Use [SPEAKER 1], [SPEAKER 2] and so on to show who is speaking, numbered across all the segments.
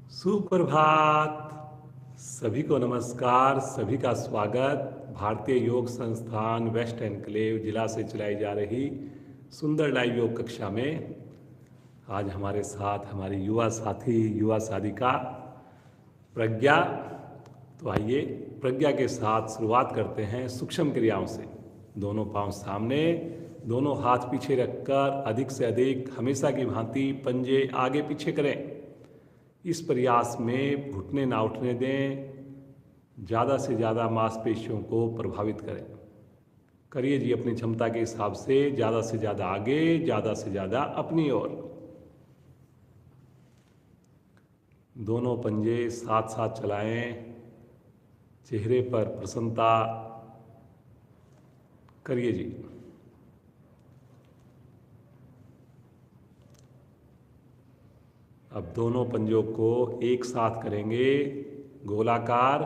[SPEAKER 1] सुप्रभात। सभी को नमस्कार, सभी का स्वागत। भारतीय योग संस्थान वेस्ट एनक्लेव जिला से चलाई जा रही सुंदर लाइव योग कक्षा में आज हमारे साथ हमारी युवा साथी युवा साधिका प्रज्ञा। तो आइए प्रज्ञा के साथ शुरुआत करते हैं सूक्ष्म क्रियाओं से। दोनों पांव सामने, दोनों हाथ पीछे रखकर अधिक से अधिक हमेशा की भांति पंजे आगे पीछे करें। इस प्रयास में घुटने ना उठने दें, ज़्यादा से ज़्यादा मांसपेशियों को प्रभावित करें। करिए जी अपनी क्षमता के हिसाब से, ज़्यादा से ज़्यादा आगे, ज़्यादा से ज़्यादा अपनी ओर। दोनों पंजे साथ साथ चलाएं, चेहरे पर प्रसन्नता। करिए जी। अब दोनों पंजों को एक साथ करेंगे गोलाकार।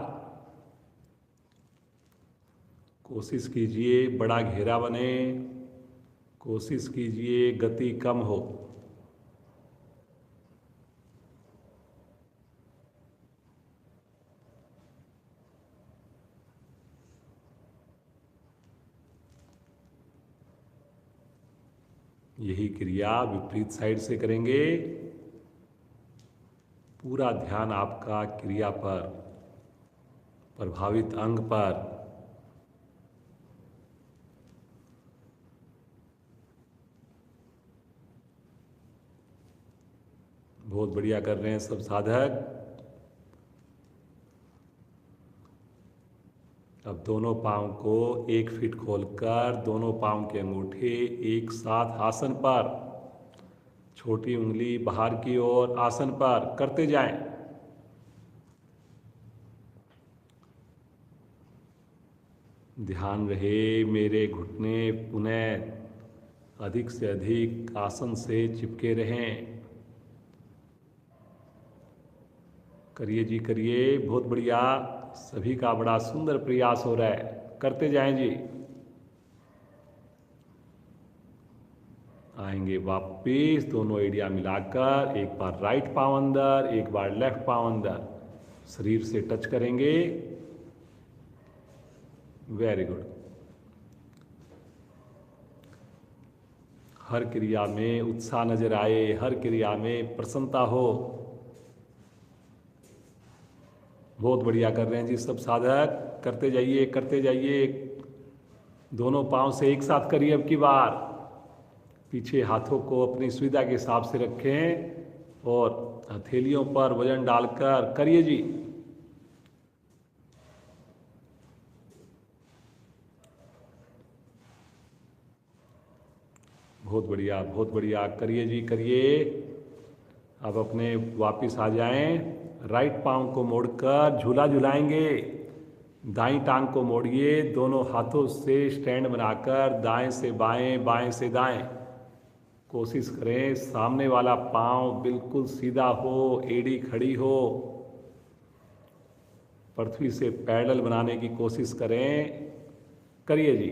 [SPEAKER 1] कोशिश कीजिए बड़ा घेरा बने, कोशिश कीजिए गति कम हो। यही क्रिया विपरीत साइड से करेंगे। पूरा ध्यान आपका क्रिया पर, प्रभावित अंग पर। बहुत बढ़िया कर रहे हैं सब साधक। अब दोनों पांव को 1 फीट खोलकर दोनों पांव के अंगूठे एक साथ आसन पर, छोटी उंगली बाहर की ओर आसन पर करते जाएं। ध्यान रहे मेरे घुटने पुनः अधिक से अधिक आसन से चिपके रहें। करिए जी करिए, बहुत बढ़िया। सभी का बड़ा सुंदर प्रयास हो रहा है, करते जाएं जी। आएंगे वापिस दोनों एड़िया मिलाकर, एक बार राइट पांव अंदर, एक बार लेफ्ट पांव अंदर, शरीर से टच करेंगे। Very good. हर क्रिया में उत्साह नजर आए, हर क्रिया में प्रसन्नता हो। बहुत बढ़िया कर रहे हैं जी सब साधक, करते जाइए करते जाइए। दोनों पांव से एक साथ करिए। अब की बार पीछे हाथों को अपनी सुविधा के हिसाब से रखें और हथेलियों पर वजन डालकर करिए जी। बहुत बढ़िया बहुत बढ़िया, करिए जी करिए। अब अपने वापिस आ जाएं। राइट पांव को मोड़कर झूला झुलाएंगे। दाईं टांग को मोड़िए, दोनों हाथों से स्टैंड बनाकर दाएं से बाएं, बाएं से दाएं। कोशिश करें सामने वाला पांव बिल्कुल सीधा हो, एड़ी खड़ी हो। पृथ्वी से पैरेलल बनाने की कोशिश करें। करिए जी।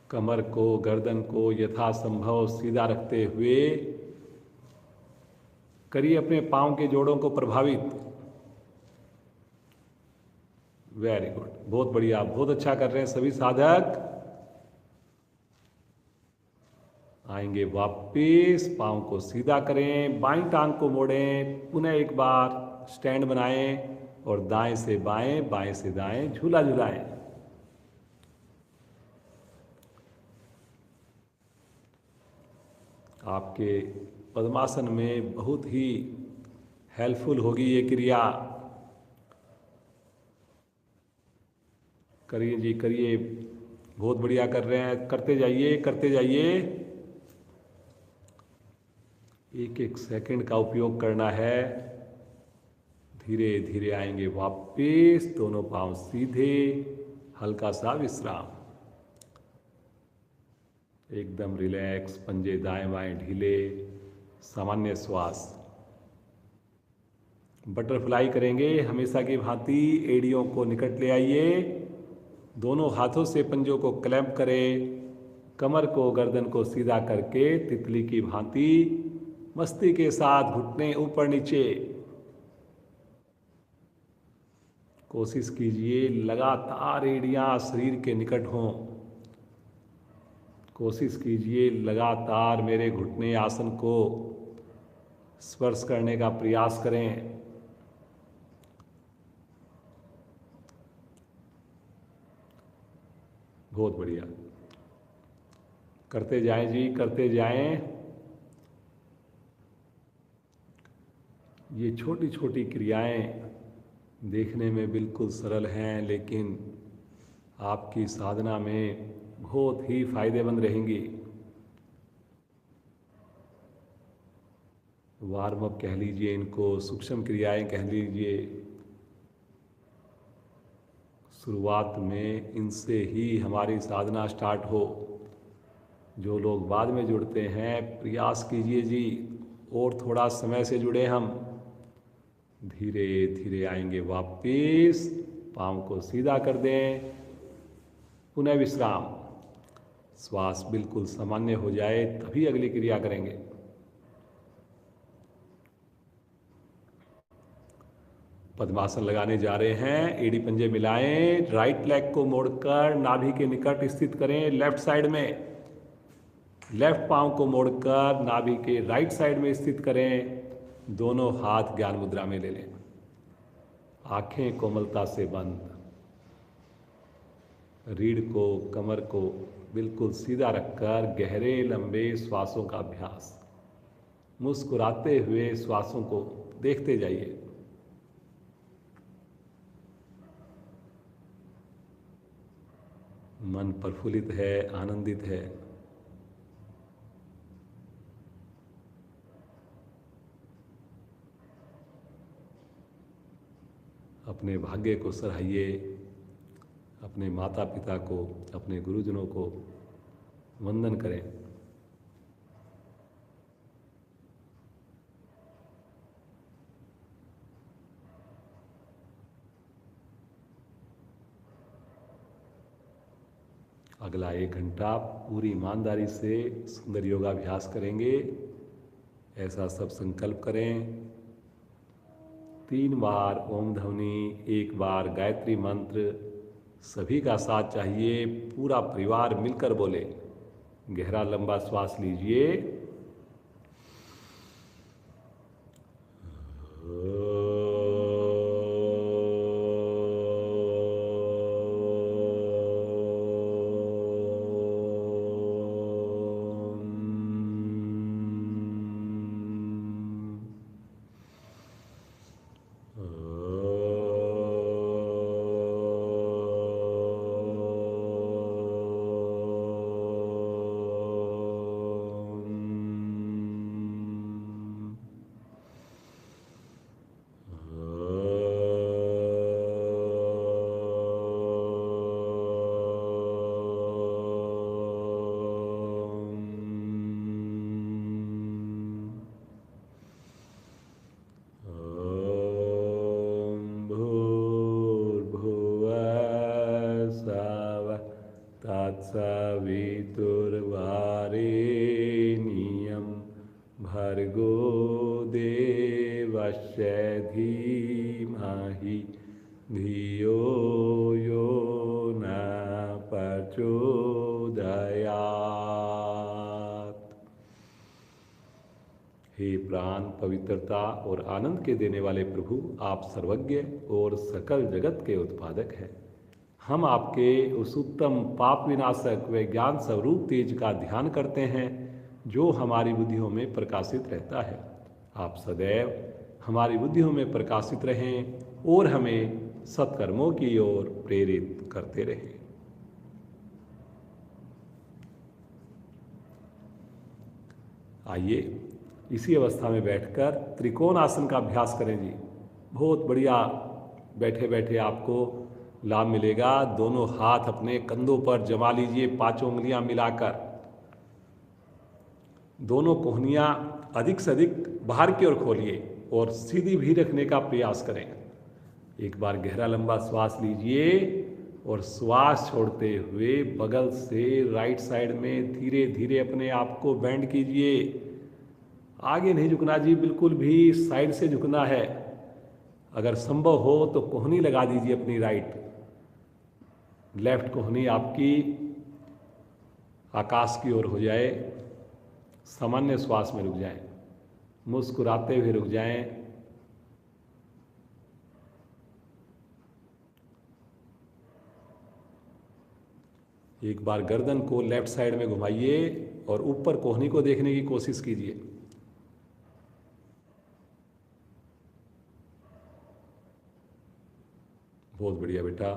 [SPEAKER 1] कमर को, गर्दन को यथासंभव सीधा रखते हुए करिए अपने पांव के जोड़ों को प्रभावित। वेरी गुड, बहुत बढ़िया, बहुत अच्छा कर रहे हैं सभी साधक। आएंगे वापिस, पांव को सीधा करें, बाईं टांग को मोड़ें, पुनः एक बार स्टैंड बनाएं और दाएं से बाएं, बाएं से दाएं झूला झुलाएं। आपके पद्मासन में बहुत ही हेल्पफुल होगी ये क्रिया। करिए जी करिए, बहुत बढ़िया कर रहे हैं, करते जाइए करते जाइए। एक एक सेकंड का उपयोग करना है। धीरे धीरे आएंगे वापिस, दोनों पांव सीधे, हल्का सा विश्राम। एकदम रिलैक्स, पंजे दाएं बाएं ढीले, सामान्य श्वास। बटरफ्लाई करेंगे हमेशा की भांति। एड़ियों को निकट ले आइए, दोनों हाथों से पंजों को क्लैंप करें, कमर को, गर्दन को सीधा करके तितली की भांति मस्ती के साथ घुटने ऊपर नीचे। कोशिश कीजिए लगातार एड़ियां शरीर के निकट हों। कोशिश कीजिए लगातार मेरे घुटने आसन को स्पर्श करने का प्रयास करें। बहुत बढ़िया, करते जाएं जी, करते जाएं। ये छोटी छोटी क्रियाएं देखने में बिल्कुल सरल हैं, लेकिन आपकी साधना में बहुत ही फायदेमंद रहेंगी। वार्म अप कह लीजिए इनको, सूक्ष्म क्रियाएं कह लीजिए। शुरुआत में इनसे ही हमारी साधना स्टार्ट हो। जो लोग बाद में जुड़ते हैं, प्रयास कीजिए जी और थोड़ा समय से जुड़े हम। धीरे धीरे आएंगे वापिस, पाँव को सीधा कर दें, पुनः विश्राम। श्वास बिल्कुल सामान्य हो जाए तभी अगली क्रिया करेंगे। पद्मासन लगाने जा रहे हैं। एड़ी पंजे मिलाएं, राइट लेग को मोड़कर नाभि के निकट स्थित करें लेफ्ट साइड में। लेफ्ट पांव को मोड़कर नाभि के राइट साइड में स्थित करें। दोनों हाथ ज्ञान मुद्रा में ले लें। आंखें कोमलता से बंद। रीढ़ को, कमर को बिल्कुल सीधा रखकर गहरे लंबे श्वासों का अभ्यास। मुस्कुराते हुए श्वासों को देखते जाइए। मन प्रफुल्लित है, आनंदित है। अपने भाग्य को सराहिए, अपने माता पिता को, अपने गुरुजनों को वंदन करें। अगला 1 घंटा पूरी ईमानदारी से सुंदर योगाभ्यास करेंगे, ऐसा सब संकल्प करें। 3 बार ओम ध्वनि, 1 बार गायत्री मंत्र, सभी का साथ चाहिए। पूरा परिवार मिलकर बोले। गहरा लंबा श्वास लीजिए। तत्सवितुर्वरेण्यं भर्गो देवस्य धीमहि धियो यो न प्रचोदयात्। हे प्राण पवित्रता और आनंद के देने वाले प्रभु, आप सर्वज्ञ और सकल जगत के उत्पादक हैं। हम आपके उस उत्तम पाप विनाशक व ज्ञान स्वरूप तेज का ध्यान करते हैं जो हमारी बुद्धियों में प्रकाशित रहता है। आप सदैव हमारी बुद्धियों में प्रकाशित रहें और हमें सत्कर्मों की ओर प्रेरित करते रहें। आइए इसी अवस्था में बैठकर त्रिकोण आसन का अभ्यास करें जी। बहुत बढ़िया, बैठे बैठे आपको लाभ मिलेगा। दोनों हाथ अपने कंधों पर जमा लीजिए, 5 उंगलियां मिलाकर। दोनों कोहनियां अधिक से अधिक बाहर की ओर खोलिए और सीधी भी रखने का प्रयास करें। एक बार गहरा लंबा श्वास लीजिए और श्वास छोड़ते हुए बगल से राइट साइड में धीरे धीरे अपने आप को बेंड कीजिए। आगे नहीं झुकना जी, बिल्कुल भी साइड से झुकना है। अगर संभव हो तो कोहनी लगा दीजिए अपनी राइट, लेफ्ट कोहनी आपकी आकाश की ओर हो जाए। सामान्य श्वास में रुक जाएं, मुस्कुराते हुए रुक जाएं। एक बार गर्दन को लेफ्ट साइड में घुमाइए और ऊपर कोहनी को देखने की कोशिश कीजिए। बहुत बढ़िया बेटा।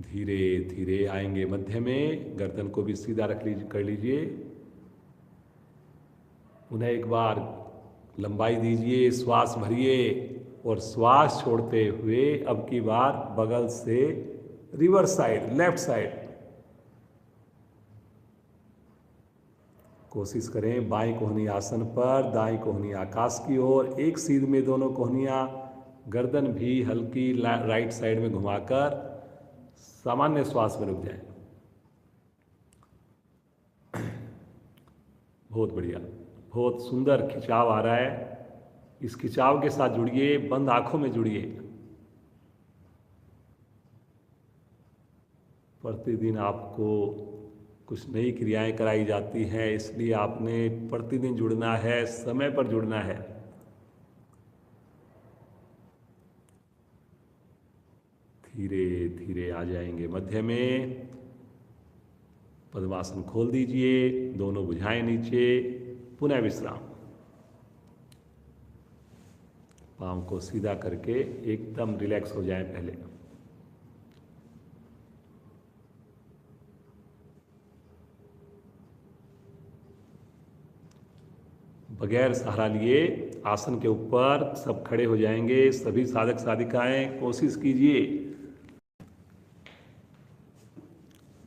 [SPEAKER 1] धीरे धीरे आएंगे मध्य में, गर्दन को भी सीधा कर लीजिए। उन्हें एक बार लंबाई दीजिए, श्वास भरिए और श्वास छोड़ते हुए अब की बार बगल से रिवर्स साइड, लेफ्ट साइड कोशिश करें। बाईं कोहनी आसन पर, दाईं कोहनी आकाश की ओर, एक सीध में दोनों कोहनियां, गर्दन भी हल्की राइट साइड में घुमाकर सामान्य श्वास में रुक जाए। बहुत बढ़िया, बहुत सुंदर खिंचाव आ रहा है। इस खिंचाव के साथ जुड़िए, बंद आंखों में जुड़िए। प्रतिदिन आपको कुछ नई क्रियाएं कराई जाती हैं, इसलिए आपने प्रतिदिन जुड़ना है, समय पर जुड़ना है। धीरे धीरे आ जाएंगे मध्य में। पद्मासन खोल दीजिए, दोनों भुजाएं नीचे, पुनः विश्राम। पांव को सीधा करके एकदम रिलैक्स हो जाएं पहले। बगैर सहारा लिए आसन के ऊपर सब खड़े हो जाएंगे। सभी साधक साधिकाएं कोशिश कीजिए।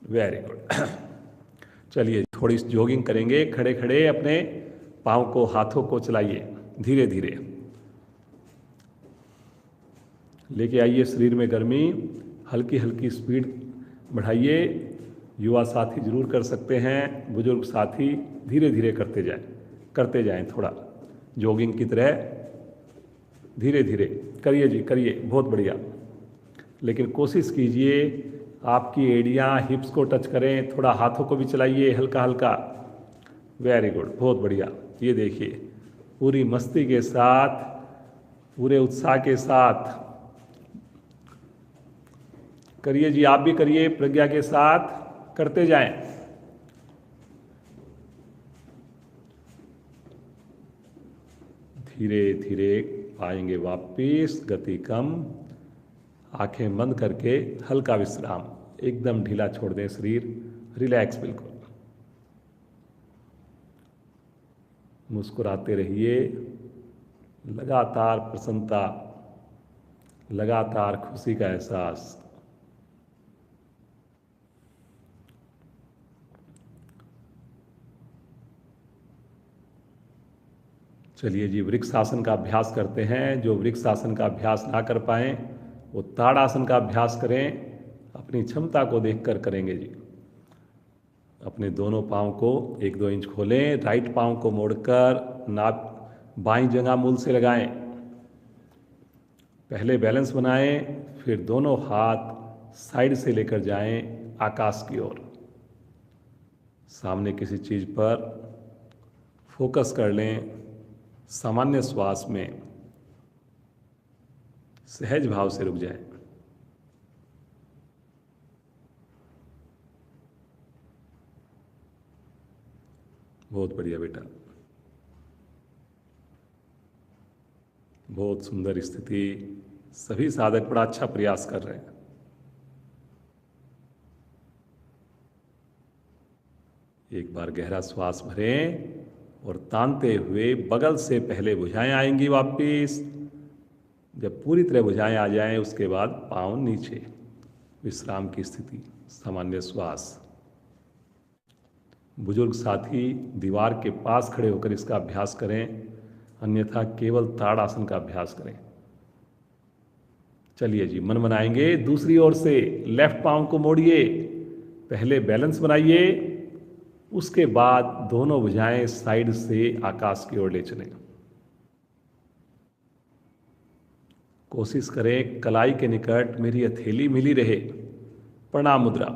[SPEAKER 1] Very good. चलिए थोड़ी जॉगिंग करेंगे। खड़े खड़े अपने पाँव को, हाथों को चलाइए, धीरे धीरे लेके आइए शरीर में गर्मी। हल्की हल्की स्पीड बढ़ाइए। युवा साथी जरूर कर सकते हैं, बुजुर्ग साथी धीरे धीरे करते जाएं थोड़ा जॉगिंग की तरह। धीरे धीरे करिए जी, करिए, बहुत बढ़िया। लेकिन कोशिश कीजिए आपकी एड़ियाँ हिप्स को टच करें। थोड़ा हाथों को भी चलाइए हल्का हल्का। वेरी गुड, बहुत बढ़िया। ये देखिए, पूरी मस्ती के साथ, पूरे उत्साह के साथ करिए जी। आप भी करिए, प्रज्ञा के साथ करते जाएं। धीरे धीरे आएंगे वापिस, गति कम, आंखें बंद करके हल्का विश्राम। एकदम ढीला छोड़ दें शरीर, रिलैक्स बिल्कुल। मुस्कुराते रहिए। लगातार प्रसन्नता, लगातार खुशी का एहसास। चलिए जी, वृक्ष आसन का अभ्यास करते हैं। जो वृक्ष आसन का अभ्यास ना कर पाएं वो ताड़ासन का अभ्यास करें। अपनी क्षमता को देखकर करेंगे जी। अपने दोनों पाँव को 1-2 इंच खोलें। राइट पाँव को मोड़कर नाप बाईं जंघा मूल से लगाएं। पहले बैलेंस बनाएं, फिर दोनों हाथ साइड से लेकर जाएं आकाश की ओर। सामने किसी चीज पर फोकस कर लें। सामान्य श्वास में सहज भाव से रुक जाएं। बहुत बढ़िया बेटा, बहुत सुंदर स्थिति। सभी साधक बड़ा अच्छा प्रयास कर रहे हैं। एक बार गहरा श्वास भरें और तानते हुए बगल से पहले भुजाएं आएंगी वापिस। जब पूरी तरह भुजाएं आ जाएं उसके बाद पाँव नीचे, विश्राम की स्थिति, सामान्य श्वास। बुजुर्ग साथी दीवार के पास खड़े होकर इसका अभ्यास करें, अन्यथा केवल ताड़ासन का अभ्यास करें। चलिए जी, मन बनाएंगे। दूसरी ओर से लेफ्ट पाँव को मोड़िए। पहले बैलेंस बनाइए उसके बाद दोनों भुजाएं साइड से आकाश की ओर ले चलें। कोशिश करें कलाई के निकट मेरी हथेली मिली रहे। प्रणाम मुद्रा।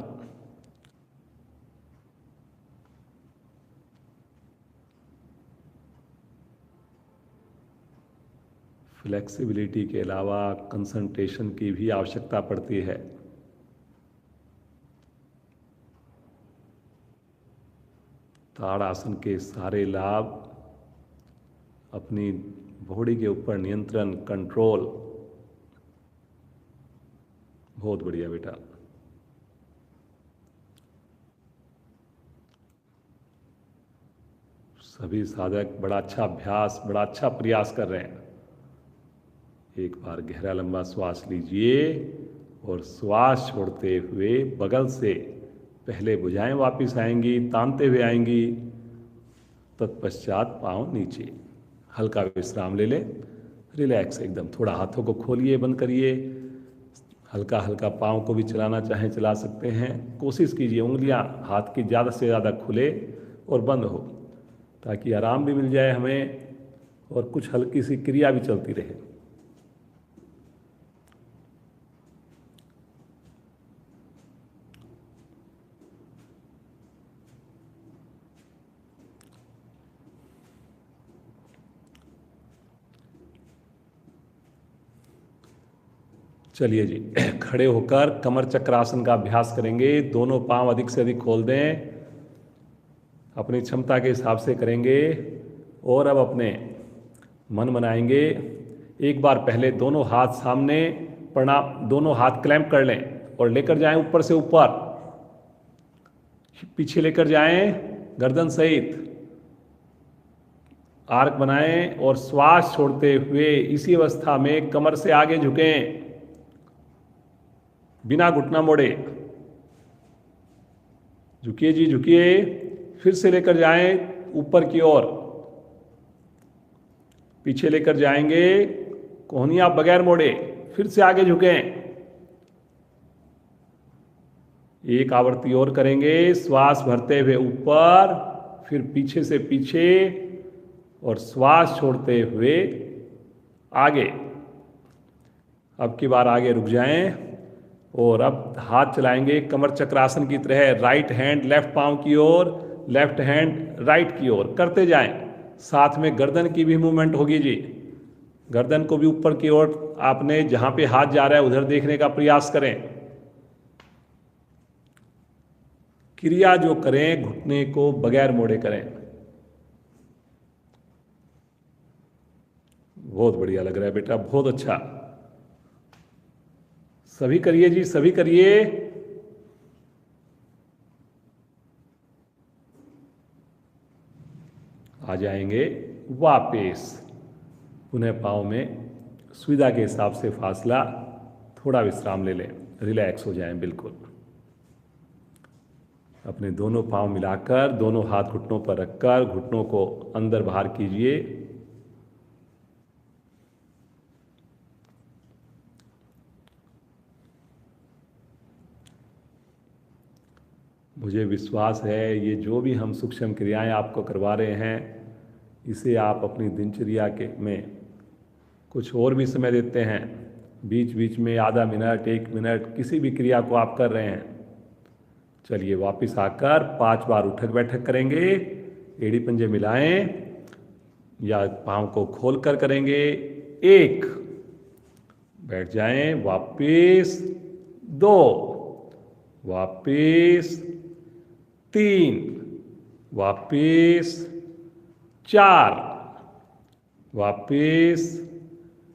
[SPEAKER 1] फ्लेक्सिबिलिटी के अलावा कंसंट्रेशन की भी आवश्यकता पड़ती है। ताड़ासन के सारे लाभ, अपनी बॉडी के ऊपर नियंत्रण, कंट्रोल, बहुत बढ़िया बेटा। सभी साधक बड़ा अच्छा अभ्यास, बड़ा अच्छा प्रयास कर रहे हैं। एक बार गहरा लंबा श्वास लीजिए और श्वास छोड़ते हुए बगल से पहले भुजाएं वापस आएंगी, तानते हुए आएंगी। तत्पश्चात पांव नीचे, हल्का विश्राम ले लें, रिलैक्स एकदम। थोड़ा हाथों को खोलिए, बंद करिए। हल्का हल्का पांव को भी चलाना चाहें चला सकते हैं। कोशिश कीजिए उंगलियां हाथ की ज़्यादा से ज़्यादा खुले और बंद हो, ताकि आराम भी मिल जाए हमें और कुछ हल्की सी क्रिया भी चलती रहे। चलिए जी, खड़े होकर कमर चक्रासन का अभ्यास करेंगे। दोनों पांव अधिक से अधिक खोल दें, अपनी क्षमता के हिसाब से करेंगे। और अब अपने मन बनाएंगे। एक बार पहले दोनों हाथ सामने, प्रणाम, दोनों हाथ क्लैंप कर लें और लेकर जाएं ऊपर से ऊपर, पीछे लेकर जाएं गर्दन सहित। आर्क बनाएं और श्वास छोड़ते हुए इसी अवस्था में कमर से आगे झुकें, बिना घुटना मोड़े। झुकिए जी, झुकिए। फिर से लेकर जाएं ऊपर की ओर, पीछे लेकर जाएंगे, कोहनियां बगैर मोड़े। फिर से आगे झुकें। एक आवृत्ति और करेंगे। श्वास भरते हुए ऊपर, फिर पीछे से पीछे और श्वास छोड़ते हुए आगे। अब की बार आगे रुक जाएं और अब हाथ चलाएंगे कमर चक्रासन की तरह। राइट हैंड लेफ्ट पांव की ओर, लेफ्ट हैंड राइट की ओर करते जाएं। साथ में गर्दन की भी मूवमेंट होगी जी। गर्दन को भी ऊपर की ओर, आपने जहां पे हाथ जा रहा है उधर देखने का प्रयास करें। क्रिया जो करें घुटने को बगैर मोड़े करें। बहुत बढ़िया लग रहा है बेटा, बहुत अच्छा। सभी करिए जी, सभी करिए। आ जाएंगे वापस। पुनः पाँव में सुविधा के हिसाब से फासला, थोड़ा विश्राम ले लें, रिलैक्स हो जाएं बिल्कुल। अपने दोनों पाँव मिलाकर, दोनों हाथ घुटनों पर रखकर घुटनों को अंदर बाहर कीजिए। मुझे विश्वास है ये जो भी हम सूक्ष्म क्रियाएं आपको करवा रहे हैं, इसे आप अपनी दिनचर्या के में कुछ और भी समय देते हैं। बीच बीच में आधा मिनट, 1 मिनट, किसी भी क्रिया को आप कर रहे हैं। चलिए वापस आकर 5 बार उठक बैठक करेंगे। एड़ी पंजे मिलाएं या पाँव को खोल कर करेंगे। 1, बैठ जाएं, वापस 2, वापस 3, वापस 4, वापस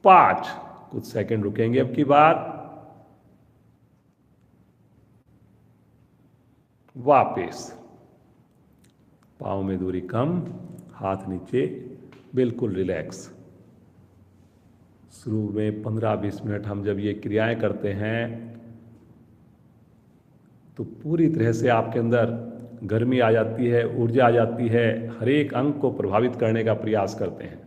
[SPEAKER 1] 5। कुछ सेकंड रुकेंगे अब की बार। वापस पाँव में दूरी कम, हाथ नीचे, बिल्कुल रिलैक्स। शुरू में 15-20 मिनट हम जब ये क्रियाएं करते हैं तो पूरी तरह से आपके अंदर गर्मी आ जाती है, ऊर्जा आ जाती है, हर एक अंग को प्रभावित करने का प्रयास करते हैं।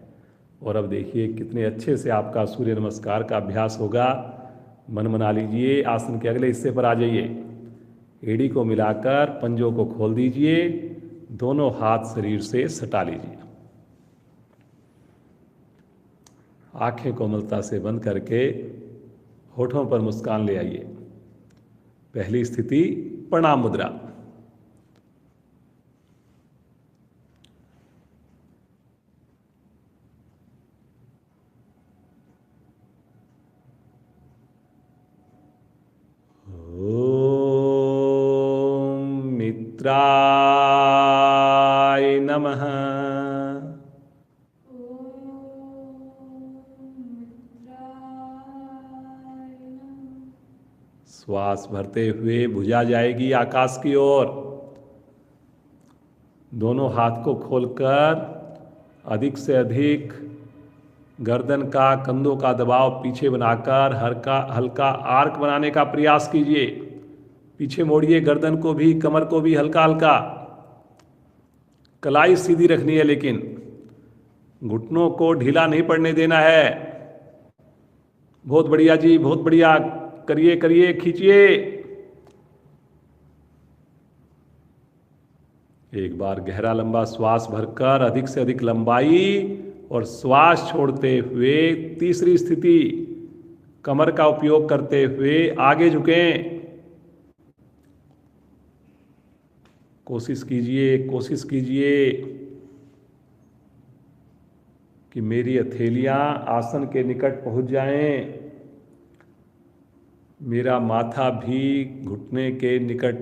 [SPEAKER 1] और अब देखिए कितने अच्छे से आपका सूर्य नमस्कार का अभ्यास होगा। मन बना लीजिए। आसन के अगले हिस्से पर आ जाइए। एड़ी को मिलाकर पंजों को खोल दीजिए, दोनों हाथ शरीर से सटा लीजिए। आंखें कोमलता से बंद करके होठों पर मुस्कान ले आइए। पहली स्थिति प्रणाम मुद्रा। ओम मित्राय नमः। श्वास भरते हुए भुजा जाएगी आकाश की ओर। दोनों हाथ को खोलकर अधिक से अधिक गर्दन का, कंधों का दबाव पीछे बनाकर हल्का हल्का आर्क बनाने का प्रयास कीजिए। पीछे मोड़िए गर्दन को भी, कमर को भी हल्का हल्का। कलाई सीधी रखनी है, लेकिन घुटनों को ढीला नहीं पड़ने देना है। बहुत बढ़िया जी, बहुत बढ़िया। करिए करिए, खींचिए। एक बार गहरा लंबा श्वास भरकर अधिक से अधिक लंबाई और श्वास छोड़ते हुए तीसरी स्थिति, कमर का उपयोग करते हुए आगे झुकें। कोशिश कीजिए कि मेरी हथेलियां आसन के निकट पहुंच जाएं। मेरा माथा भी घुटने के निकट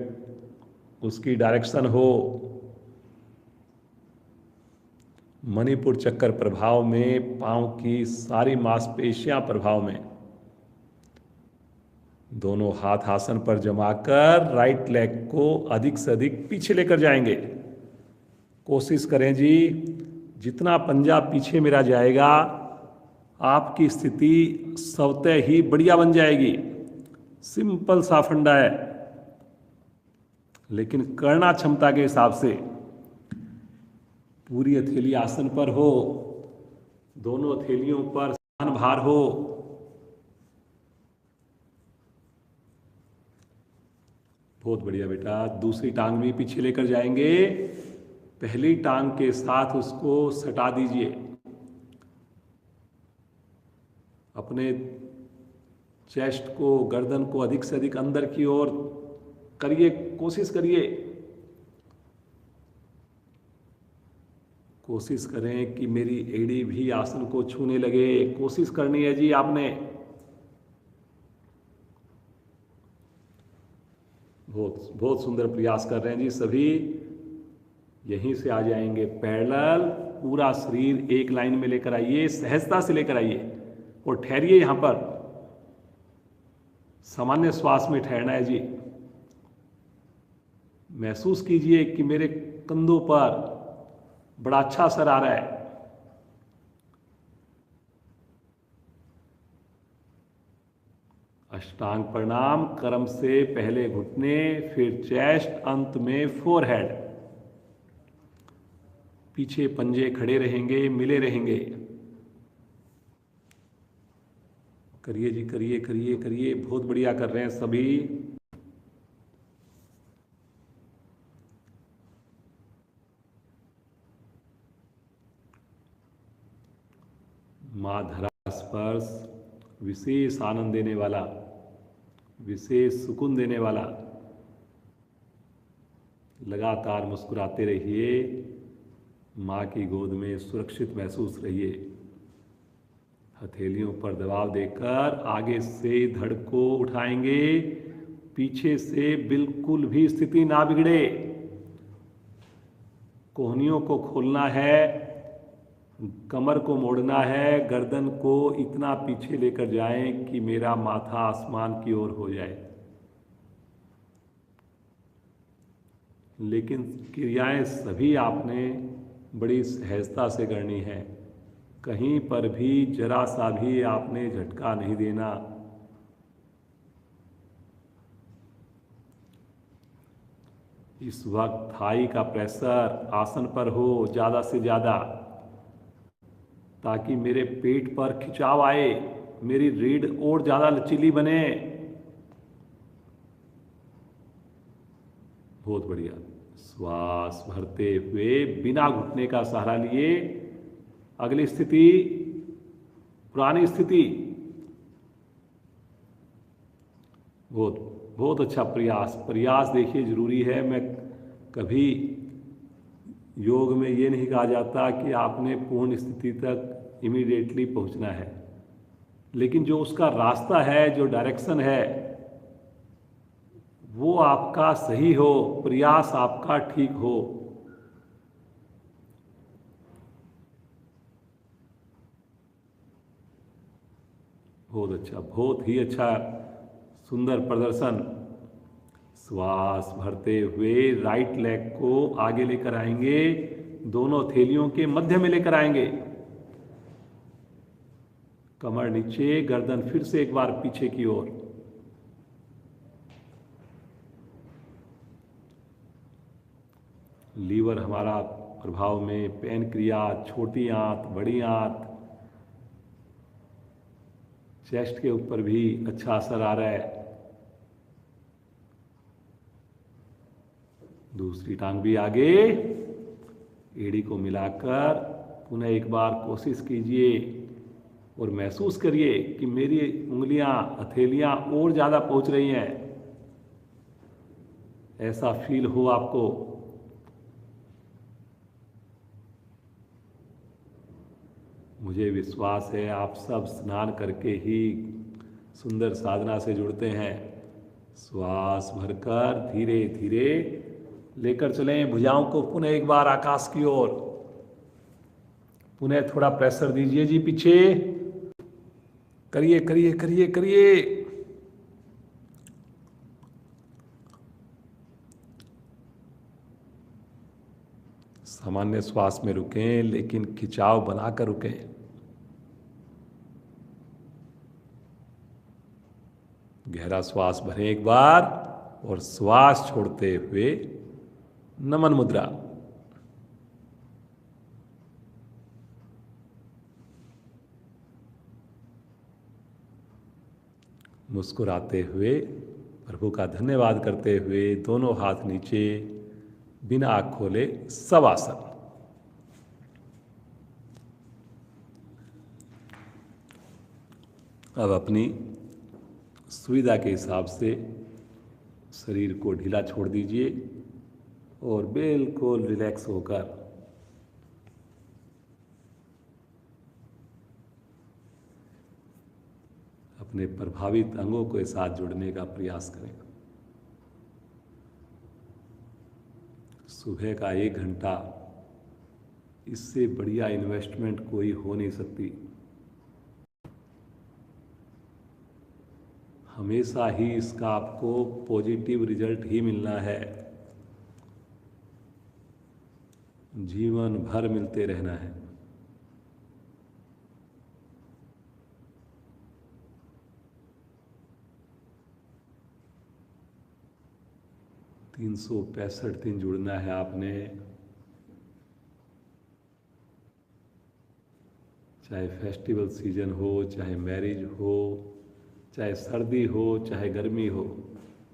[SPEAKER 1] उसकी डायरेक्शन हो। मणिपुर चक्कर प्रभाव में पांव की सारी मांसपेशियां प्रभाव में। दोनों हाथ आसन पर जमाकर राइट लेग को अधिक से अधिक पीछे लेकर जाएंगे। कोशिश करें जी, जितना पंजा पीछे मेरा जाएगा आपकी स्थिति स्वतः ही बढ़िया बन जाएगी। सिंपल सा फंडा है, लेकिन करना क्षमता के हिसाब से। पूरी हथेली आसन पर हो, दोनों हथेलियों पर समान भार हो। बहुत बढ़िया बेटा। दूसरी टांग भी पीछे लेकर जाएंगे। पहली टांग के साथ उसको सटा दीजिए। अपने चेस्ट को, गर्दन को अधिक से अधिक अंदर की ओर करिए, कोशिश करिए। कोशिश करें कि मेरी एड़ी भी आसन को छूने लगे। कोशिश करनी है जी आपने। बहुत बहुत सुंदर प्रयास कर रहे हैं जी सभी। यहीं से आ जाएंगे पैरेलल। पूरा शरीर एक लाइन में लेकर आइए, सहजता से लेकर आइए और ठहरिए यहां पर। सामान्य श्वास में ठहरना है जी। महसूस कीजिए कि मेरे कंधों पर बड़ा अच्छा असर आ रहा है। अष्टांग प्रणाम। क्रम से पहले घुटने, फिर चेस्ट, अंत में फोरहेड। पीछे पंजे खड़े रहेंगे, मिले रहेंगे। करिए जी, करिए करिए करिए। बहुत बढ़िया कर रहे हैं सभी। मां धरा स्पर्श विशेष आनंद देने वाला, विशेष सुकून देने वाला। लगातार मुस्कुराते रहिए। मां की गोद में सुरक्षित महसूस रहिए। हथेलियों पर दबाव देकर आगे से धड़ को उठाएंगे। पीछे से बिल्कुल भी स्थिति ना बिगड़े। कोहनियों को खोलना है, कमर को मोड़ना है, गर्दन को इतना पीछे लेकर जाएं कि मेरा माथा आसमान की ओर हो जाए। लेकिन क्रियाएं सभी आपने बड़ी सहजता से करनी है। कहीं पर भी जरा सा भी आपने झटका नहीं देना। इस वक्त थाई का प्रेशर आसन पर हो ज़्यादा से ज़्यादा, ताकि मेरे पेट पर खिंचाव आए, मेरी रीढ़ और ज़्यादा लचीली बने। बहुत बढ़िया। श्वास भरते हुए बिना घुटने का सहारा लिए अगली स्थिति, पुरानी स्थिति। बहुत बहुत अच्छा प्रयास देखिए जरूरी है। मैं कभी योग में ये नहीं कहा जाता कि आपने पूर्ण स्थिति तक इमीडिएटली पहुंचना है, लेकिन जो उसका रास्ता है, जो डायरेक्शन है, वो आपका सही हो, प्रयास आपका ठीक हो। बहुत अच्छा, बहुत ही अच्छा, सुंदर प्रदर्शन। श्वास भरते हुए राइट लेग को आगे लेकर आएंगे, दोनों थैलियों के मध्य में लेकर आएंगे, कमर नीचे, गर्दन फिर से एक बार पीछे की ओर। लीवर हमारा प्रभाव में, पैनक्रियाज, छोटी आंत, बड़ी आंत, चेस्ट के ऊपर भी अच्छा असर आ रहा है। दूसरी टांग भी आगे, एड़ी को मिलाकर पुनः एक बार कोशिश कीजिए और महसूस करिए कि मेरी उंगलियां, हथेलियां और ज्यादा पहुंच रही हैं। ऐसा फील हो आपको। मुझे विश्वास है आप सब स्नान करके ही सुंदर साधना से जुड़ते हैं। श्वास भरकर धीरे धीरे लेकर चलें भुजाओं को पुनः एक बार आकाश की ओर। पुनः थोड़ा प्रेशर दीजिए जी पीछे। करिए करिए करिए करिए। सामान्य श्वास में रुकें, लेकिन खिंचाव बनाकर रुकें। गहरा श्वास भरें एक बार और श्वास छोड़ते हुए नमन मुद्रा। मुस्कुराते हुए, प्रभु का धन्यवाद करते हुए, दोनों हाथ नीचे, बिना आँख खोले शवासन। अब अपनी सुविधा के हिसाब से शरीर को ढीला छोड़ दीजिए और बिल्कुल रिलैक्स होकर अपने प्रभावित अंगों के साथ जुड़ने का प्रयास करें। सुबह का 1 घंटा, इससे बढ़िया इन्वेस्टमेंट कोई हो नहीं सकती। हमेशा ही इसका आपको पॉजिटिव रिजल्ट ही मिलना है, जीवन भर मिलते रहना है। तीन 365 दिन जुड़ना है आपने, चाहे फेस्टिवल सीजन हो, चाहे मैरिज हो, चाहे सर्दी हो, चाहे गर्मी हो,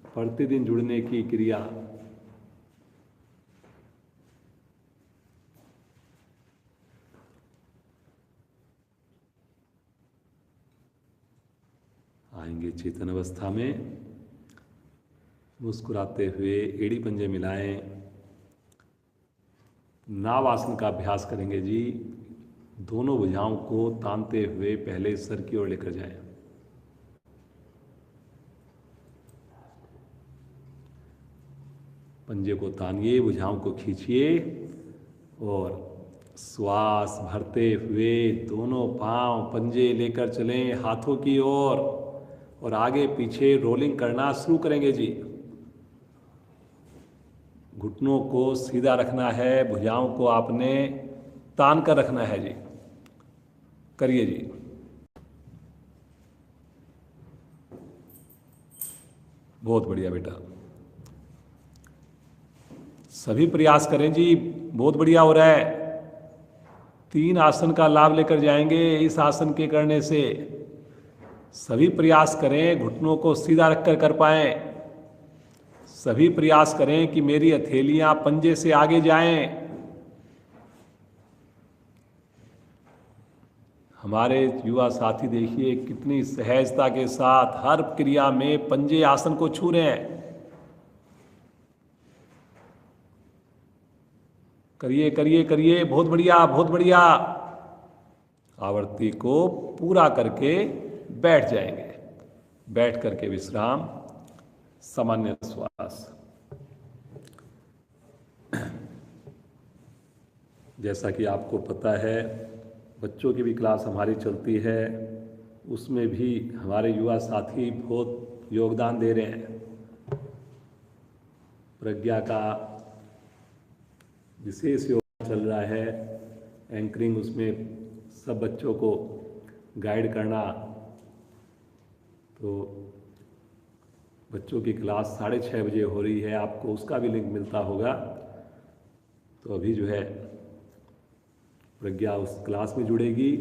[SPEAKER 1] प्रतिदिन जुड़ने की क्रिया। आएंगे चेतन अवस्था में, मुस्कुराते हुए एड़ी पंजे मिलाएं। नाव आसन का अभ्यास करेंगे जी। दोनों भुजाओं को तानते हुए पहले सर की ओर लेकर जाएं। पंजे को तानिए, भुजाओं को खींचिए और श्वास भरते हुए दोनों पांव पंजे लेकर चलें हाथों की ओर और आगे पीछे रोलिंग करना शुरू करेंगे जी। घुटनों को सीधा रखना है, भुजाओं को आपने तान कर रखना है जी। करिए जी। बहुत बढ़िया बेटा, सभी प्रयास करें जी। बहुत बढ़िया हो रहा है। 3 आसन का लाभ लेकर जाएंगे इस आसन के करने से। सभी प्रयास करें, घुटनों को सीधा रखकर कर पाएं। सभी प्रयास करें कि मेरी हथेलियां पंजे से आगे जाएं। हमारे युवा साथी देखिए कितनी सहजता के साथ हर क्रिया में पंजे आसन को छू रहे हैं। करिए करिए करिए, बहुत बढ़िया बहुत बढ़िया। आवृत्ति को पूरा करके बैठ जाएंगे। बैठ करके विश्राम, सामान्य श्वास। जैसा कि आपको पता है, बच्चों की भी क्लास हमारी चलती है, उसमें भी हमारे युवा साथी बहुत योगदान दे रहे हैं। प्रज्ञा का विशेष योगदान चल रहा है, एंकरिंग, उसमें सब बच्चों को गाइड करना। तो बच्चों की क्लास 6:30 बजे हो रही है, आपको उसका भी लिंक मिलता होगा। तो अभी जो है प्रज्ञा उस क्लास में जुड़ेगी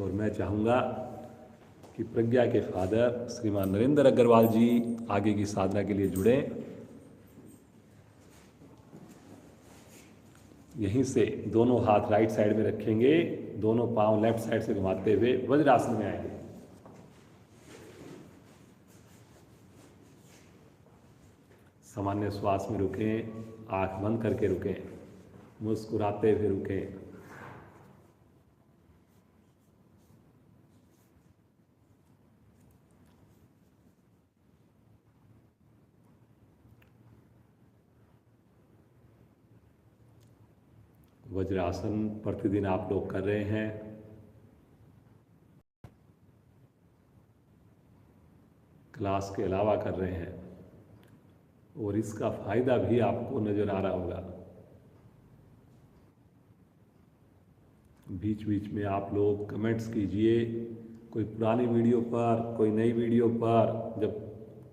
[SPEAKER 1] और मैं चाहूँगा कि प्रज्ञा के फादर श्रीमान नरेंद्र अग्रवाल जी आगे की साधना के लिए जुड़ें। यहीं से दोनों हाथ राइट साइड में रखेंगे, दोनों पांव लेफ्ट साइड से घुमाते हुए वज्रासन में आएंगे। सामान्य श्वास में रुकें, आंख बंद करके रुकें, मुस्कुराते हुए रुकें। वज्रासन प्रतिदिन आप लोग कर रहे हैं। क्लास के अलावा कर रहे हैं और इसका फायदा भी आपको नजर आ रहा होगा। बीच बीच में आप लोग कमेंट्स कीजिए, कोई पुरानी वीडियो पर, कोई नई वीडियो पर, जब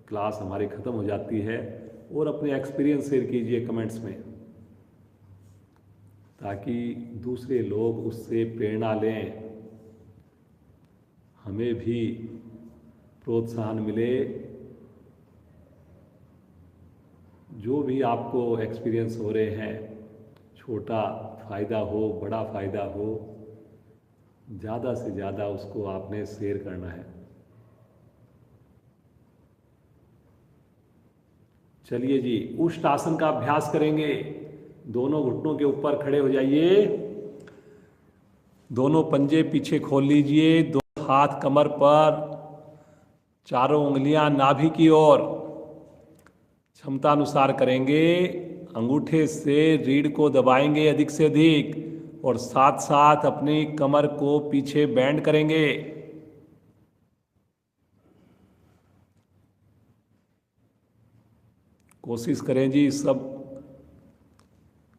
[SPEAKER 1] क्लास हमारी ख़त्म हो जाती है, और अपने एक्सपीरियंस शेयर कीजिए कमेंट्स में, ताकि दूसरे लोग उससे प्रेरणा लें, हमें भी प्रोत्साहन मिले। जो भी आपको एक्सपीरियंस हो रहे हैं, छोटा फ़ायदा हो बड़ा फ़ायदा हो, ज़्यादा से ज़्यादा उसको आपने शेयर करना है। चलिए जी, उष्ट आसन का अभ्यास करेंगे। दोनों घुटनों के ऊपर खड़े हो जाइए, दोनों पंजे पीछे खोल लीजिए, दोनों हाथ कमर पर, चारों उंगलियां नाभि की ओर। क्षमता अनुसार करेंगे। अंगूठे से रीढ़ को दबाएंगे अधिक से अधिक और साथ साथ अपनी कमर को पीछे बैंड करेंगे। कोशिश करें जी, सब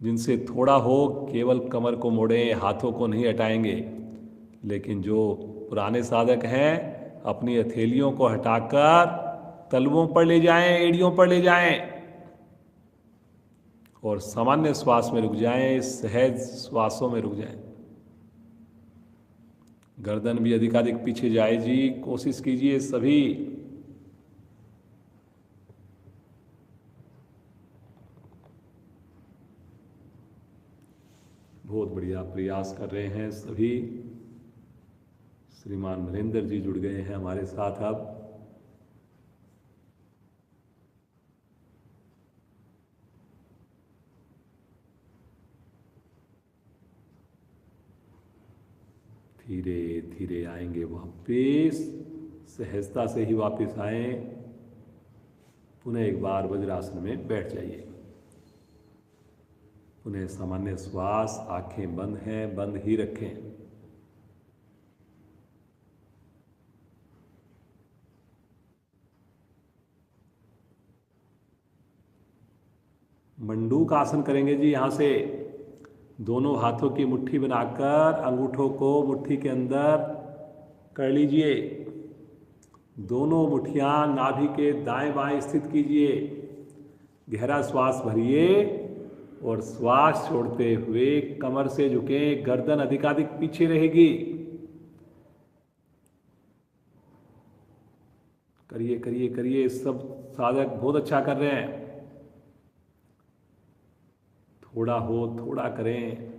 [SPEAKER 1] जिनसे थोड़ा हो केवल कमर को मोड़ें, हाथों को नहीं हटाएंगे। लेकिन जो पुराने साधक हैं, अपनी हथेलियों को हटाकर तलवों पर ले जाएं, एड़ियों पर ले जाएं और सामान्य श्वास में रुक जाएं, सहज श्वासों में रुक जाएं। गर्दन भी अधिकाधिक पीछे जाए जी, कोशिश कीजिए सभी। बहुत बढ़िया प्रयास कर रहे हैं सभी। श्रीमान नरेंद्र जी जुड़ गए हैं हमारे साथ। अब धीरे धीरे आएंगे वापिस, सहजता से ही वापिस आए। पुनः एक बार वज्रासन में बैठ जाइए। पुनः सामान्य श्वास, आंखें बंद हैं, बंद ही रखें। मंडूक आसन करेंगे जी। यहां से दोनों हाथों की मुट्ठी बनाकर अंगूठों को मुट्ठी के अंदर कर लीजिए। दोनों मुट्ठियां नाभि के दाएं बाएं स्थित कीजिए। गहरा श्वास भरिए और श्वास छोड़ते हुए कमर से झुकें, गर्दन अधिकाधिक पीछे रहेगी। करिए करिए करिए, सब साधक बहुत अच्छा कर रहे हैं। थोड़ा हो थोड़ा करें।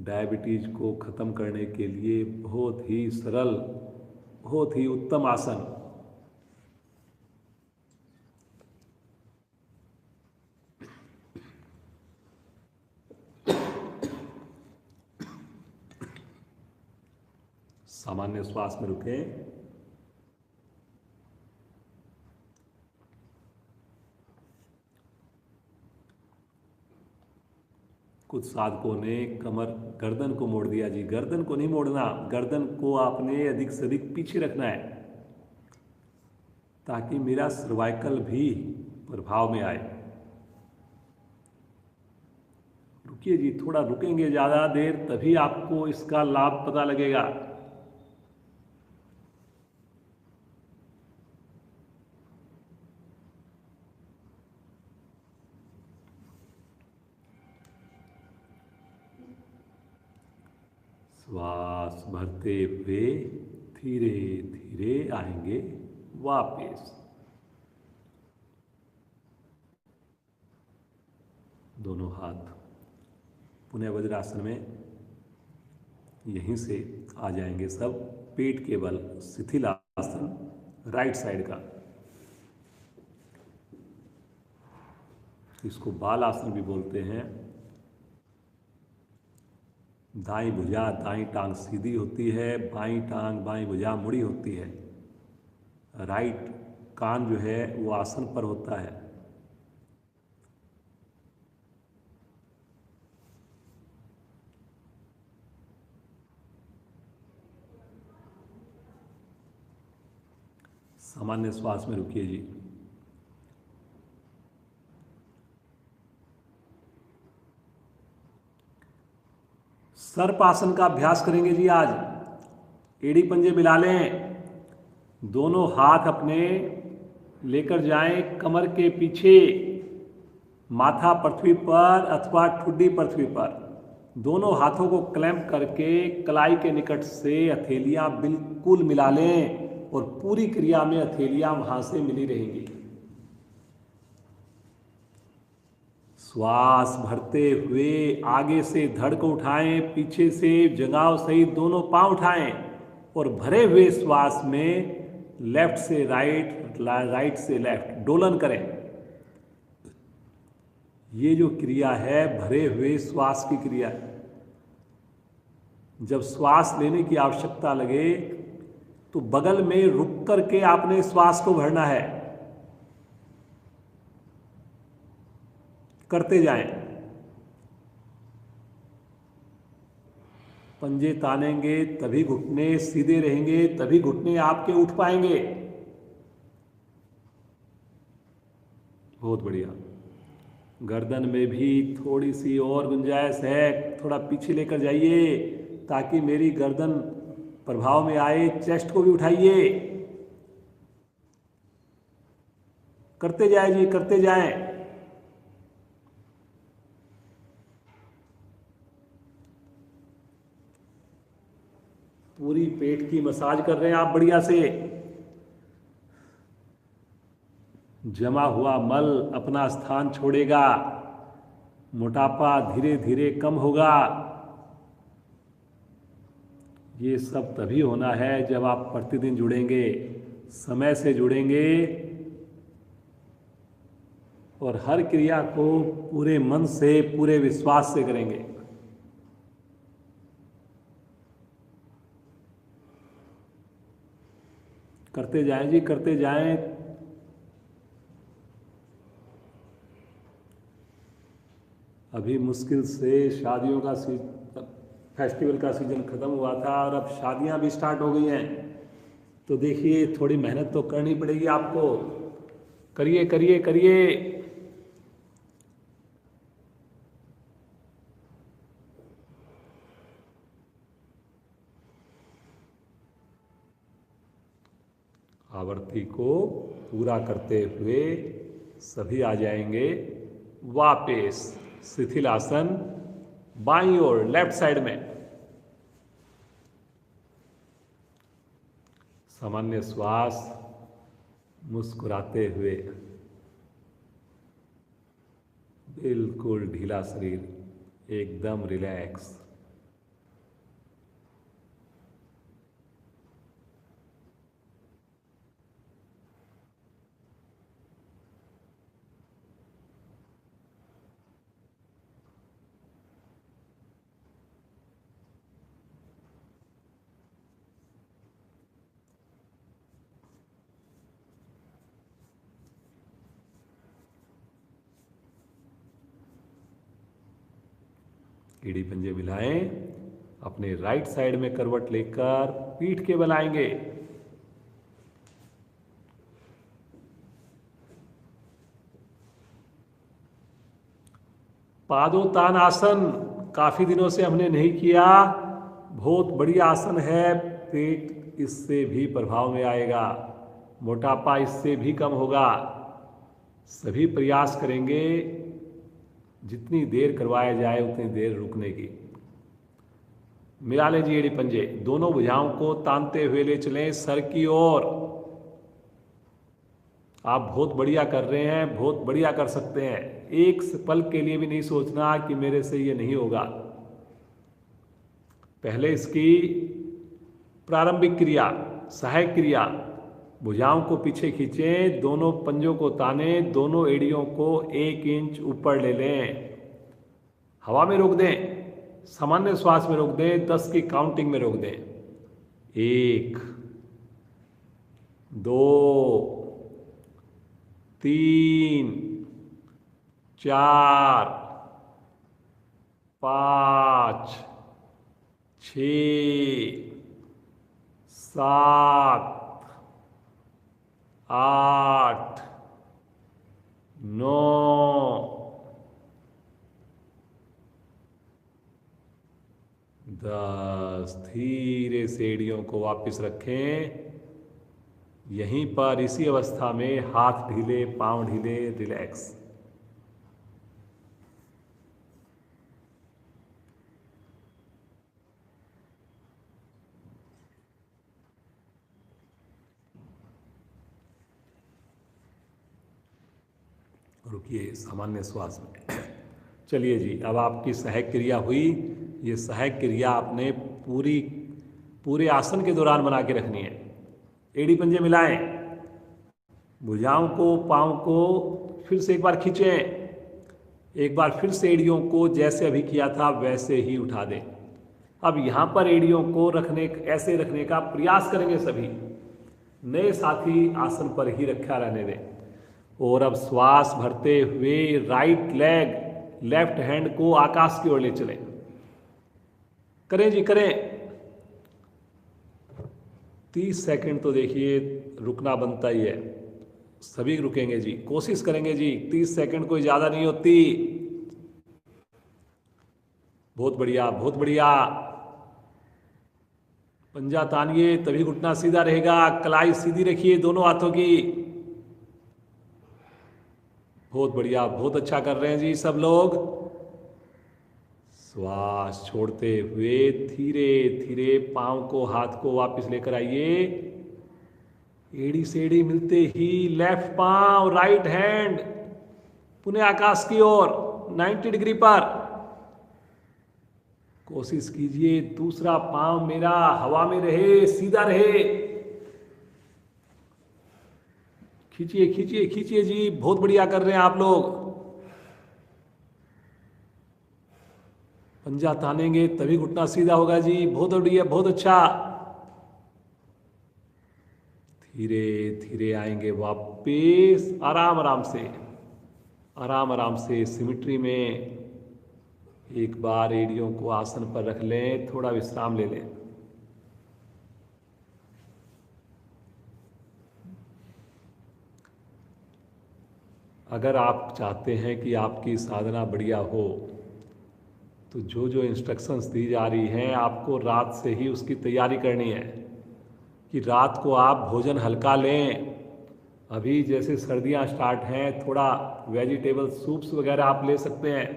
[SPEAKER 1] डायबिटीज को खत्म करने के लिए बहुत ही सरल, बहुत ही उत्तम आसन। सामान्य श्वास में रुकें। कुछ साधकों ने कमर गर्दन को मोड़ दिया जी। गर्दन को नहीं मोड़ना, गर्दन को आपने अधिक से अधिक पीछे रखना है ताकि मेरा सर्वाइकल भी प्रभाव में आए। रुकिए जी, थोड़ा रुकेंगे ज़्यादा देर तभी आपको इसका लाभ पता लगेगा। श्वास भरते हुए धीरे धीरे आएंगे वापस। दोनों हाथ पुनः वज्रासन में यहीं से आ जाएंगे सब। पेट के बल शिथिल आसन राइट साइड का, इसको बाल आसन भी बोलते हैं। दाईं भुजा दाईं टांग सीधी होती है, बाईं टांग बाईं भुजा मुड़ी होती है। राइट कान जो है वो आसन पर होता है। सामान्य श्वास में रुकिए जी। सर्पासन का अभ्यास करेंगे जी आज। एड़ी पंजे मिला लें, दोनों हाथ अपने लेकर जाएं कमर के पीछे, माथा पृथ्वी पर अथवा ठुड्डी पृथ्वी पर। दोनों हाथों को क्लैंप करके कलाई के निकट से हथेलियां बिल्कुल मिला लें और पूरी क्रिया में हथेलियां वहां से मिली रहेंगी। श्वास भरते हुए आगे से धड़ को उठाएं, पीछे से जंघाओं सहित दोनों पांव उठाएं और भरे हुए श्वास में लेफ्ट से राइट, राइट से लेफ्ट डोलन करें। ये जो क्रिया है भरे हुए श्वास की क्रिया है। जब श्वास लेने की आवश्यकता लगे तो बगल में रुक करके आपने श्वास को भरना है। करते जाएं। पंजे तानेंगे तभी घुटने सीधे रहेंगे, तभी घुटने आपके उठ पाएंगे। बहुत बढ़िया। गर्दन में भी थोड़ी सी और गुंजाइश है, थोड़ा पीछे लेकर जाइए ताकि मेरी गर्दन प्रभाव में आए। चेस्ट को भी उठाइए। करते जाए जी, करते जाएं। पूरी पेट की मसाज कर रहे हैं आप बढ़िया से। जमा हुआ मल अपना स्थान छोड़ेगा, मोटापा धीरे धीरे कम होगा। ये सब तभी होना है जब आप प्रतिदिन जुड़ेंगे, समय से जुड़ेंगे और हर क्रिया को पूरे मन से, पूरे विश्वास से करेंगे। करते जाएं जी, करते जाएं। अभी मुश्किल से शादियों का फेस्टिवल का सीजन खत्म हुआ था और अब शादियां भी स्टार्ट हो गई हैं, तो देखिए थोड़ी मेहनत तो करनी पड़ेगी आपको। करिए करिए करिए। आवृत्ति को पूरा करते हुए सभी आ जाएंगे वापस शिथिल आसन बाईं ओर लेफ्ट साइड में। सामान्य श्वास मुस्कुराते हुए। बिल्कुल ढीला शरीर, एकदम रिलैक्स। एड़ी पंजे मिलाएं, अपने राइट साइड में करवट लेकर पीठ के बल आएंगे। पादोत्तान आसन काफी दिनों से हमने नहीं किया, बहुत बढ़िया आसन है। पेट इससे भी प्रभाव में आएगा, मोटापा इससे भी कम होगा। सभी प्रयास करेंगे जितनी देर करवाया जाए उतनी देर रुकने की। मिला लें जी एड़ी पंजे, दोनों भुजाओं को तानते हुए ले चलें सर की ओर। आप बहुत बढ़िया कर रहे हैं, बहुत बढ़िया कर सकते हैं। एक पल के लिए भी नहीं सोचना कि मेरे से ये नहीं होगा। पहले इसकी प्रारंभिक क्रिया, सहायक क्रिया, भुजाओं को पीछे खींचें, दोनों पंजों को ताने, दोनों एड़ियों को 1 इंच ऊपर ले लें, हवा में रोक दें, सामान्य श्वास में रोक दें, 10 की काउंटिंग में रोक दें। 1, 2, 3, 4, 5, 6, 7, 8, 9, 10। धीरे से एड़ियों को वापस रखें। यहीं पर इसी अवस्था में हाथ ढीले, पांव ढीले, रिलैक्स। रुकिए सामान्य श्वास में। चलिए जी, अब आपकी सहायक क्रिया हुई। ये सहायक क्रिया आपने पूरे आसन के दौरान बना के रखनी है। एड़ी पंजे मिलाएं, भुजाओं को, पांव को फिर से एक बार खींचें, एक बार फिर से एड़ियों को जैसे अभी किया था वैसे ही उठा दें। अब यहां पर एड़ियों को ऐसे रखने का प्रयास करेंगे सभी। नए साथी आसन पर ही रखा रहने दें। और अब श्वास भरते हुए राइट लेग, लेफ्ट हैंड को आकाश की ओर ले चलें। करें जी, करें। 30 सेकंड तो देखिए रुकना बनता ही है, सभी रुकेंगे जी, कोशिश करेंगे जी। 30 सेकंड कोई ज्यादा नहीं होती। बहुत बढ़िया, बहुत बढ़िया। पंजा तानिए, तभी घुटना सीधा रहेगा। कलाई सीधी रखिए दोनों हाथों की। बहुत बढ़िया, बहुत अच्छा कर रहे हैं जी सब लोग। श्वास छोड़ते हुए धीरे धीरे पांव को, हाथ को वापस लेकर आइए। एड़ी से एड़ी मिलते ही लेफ्ट पांव, राइट हैंड पुनः आकाश की ओर 90 डिग्री पर। कोशिश कीजिए दूसरा पांव मेरा हवा में रहे, सीधा रहे। खींचिए खींचिए खींचिए जी, बहुत बढ़िया कर रहे हैं आप लोग। पंजा तानेंगे तभी घुटना सीधा होगा जी, बहुत बढ़िया, बहुत अच्छा। धीरे धीरे आएंगे वापस, आराम आराम से, आराम आराम से सिमिट्री में। एक बार एड़ियों को आसन पर रख लें, थोड़ा विश्राम ले लें। अगर आप चाहते हैं कि आपकी साधना बढ़िया हो तो जो जो इंस्ट्रक्शंस दी जा रही हैं आपको रात से ही उसकी तैयारी करनी है कि रात को आप भोजन हल्का लें। अभी जैसे सर्दियां स्टार्ट हैं, थोड़ा वेजिटेबल सूप्स वगैरह आप ले सकते हैं।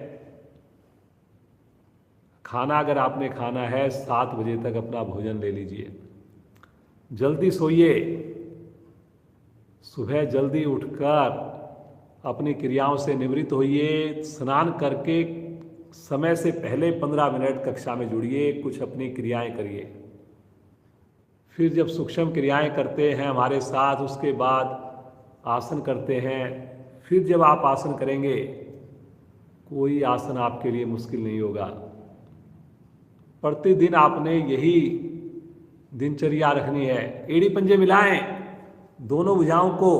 [SPEAKER 1] खाना अगर आपने खाना है 7 बजे तक अपना भोजन ले लीजिए। जल्दी सोइए, सुबह जल्दी उठकर अपनी क्रियाओं से निवृत्त होइए। स्नान करके समय से पहले 15 मिनट कक्षा में जुड़िए, कुछ अपनी क्रियाएं करिए। फिर जब सूक्ष्म क्रियाएं करते हैं हमारे साथ, उसके बाद आसन करते हैं। फिर जब आप आसन करेंगे, कोई आसन आपके लिए मुश्किल नहीं होगा। प्रतिदिन आपने यही दिनचर्या रखनी है। एड़ी पंजे मिलाएं, दोनों भुजाओं को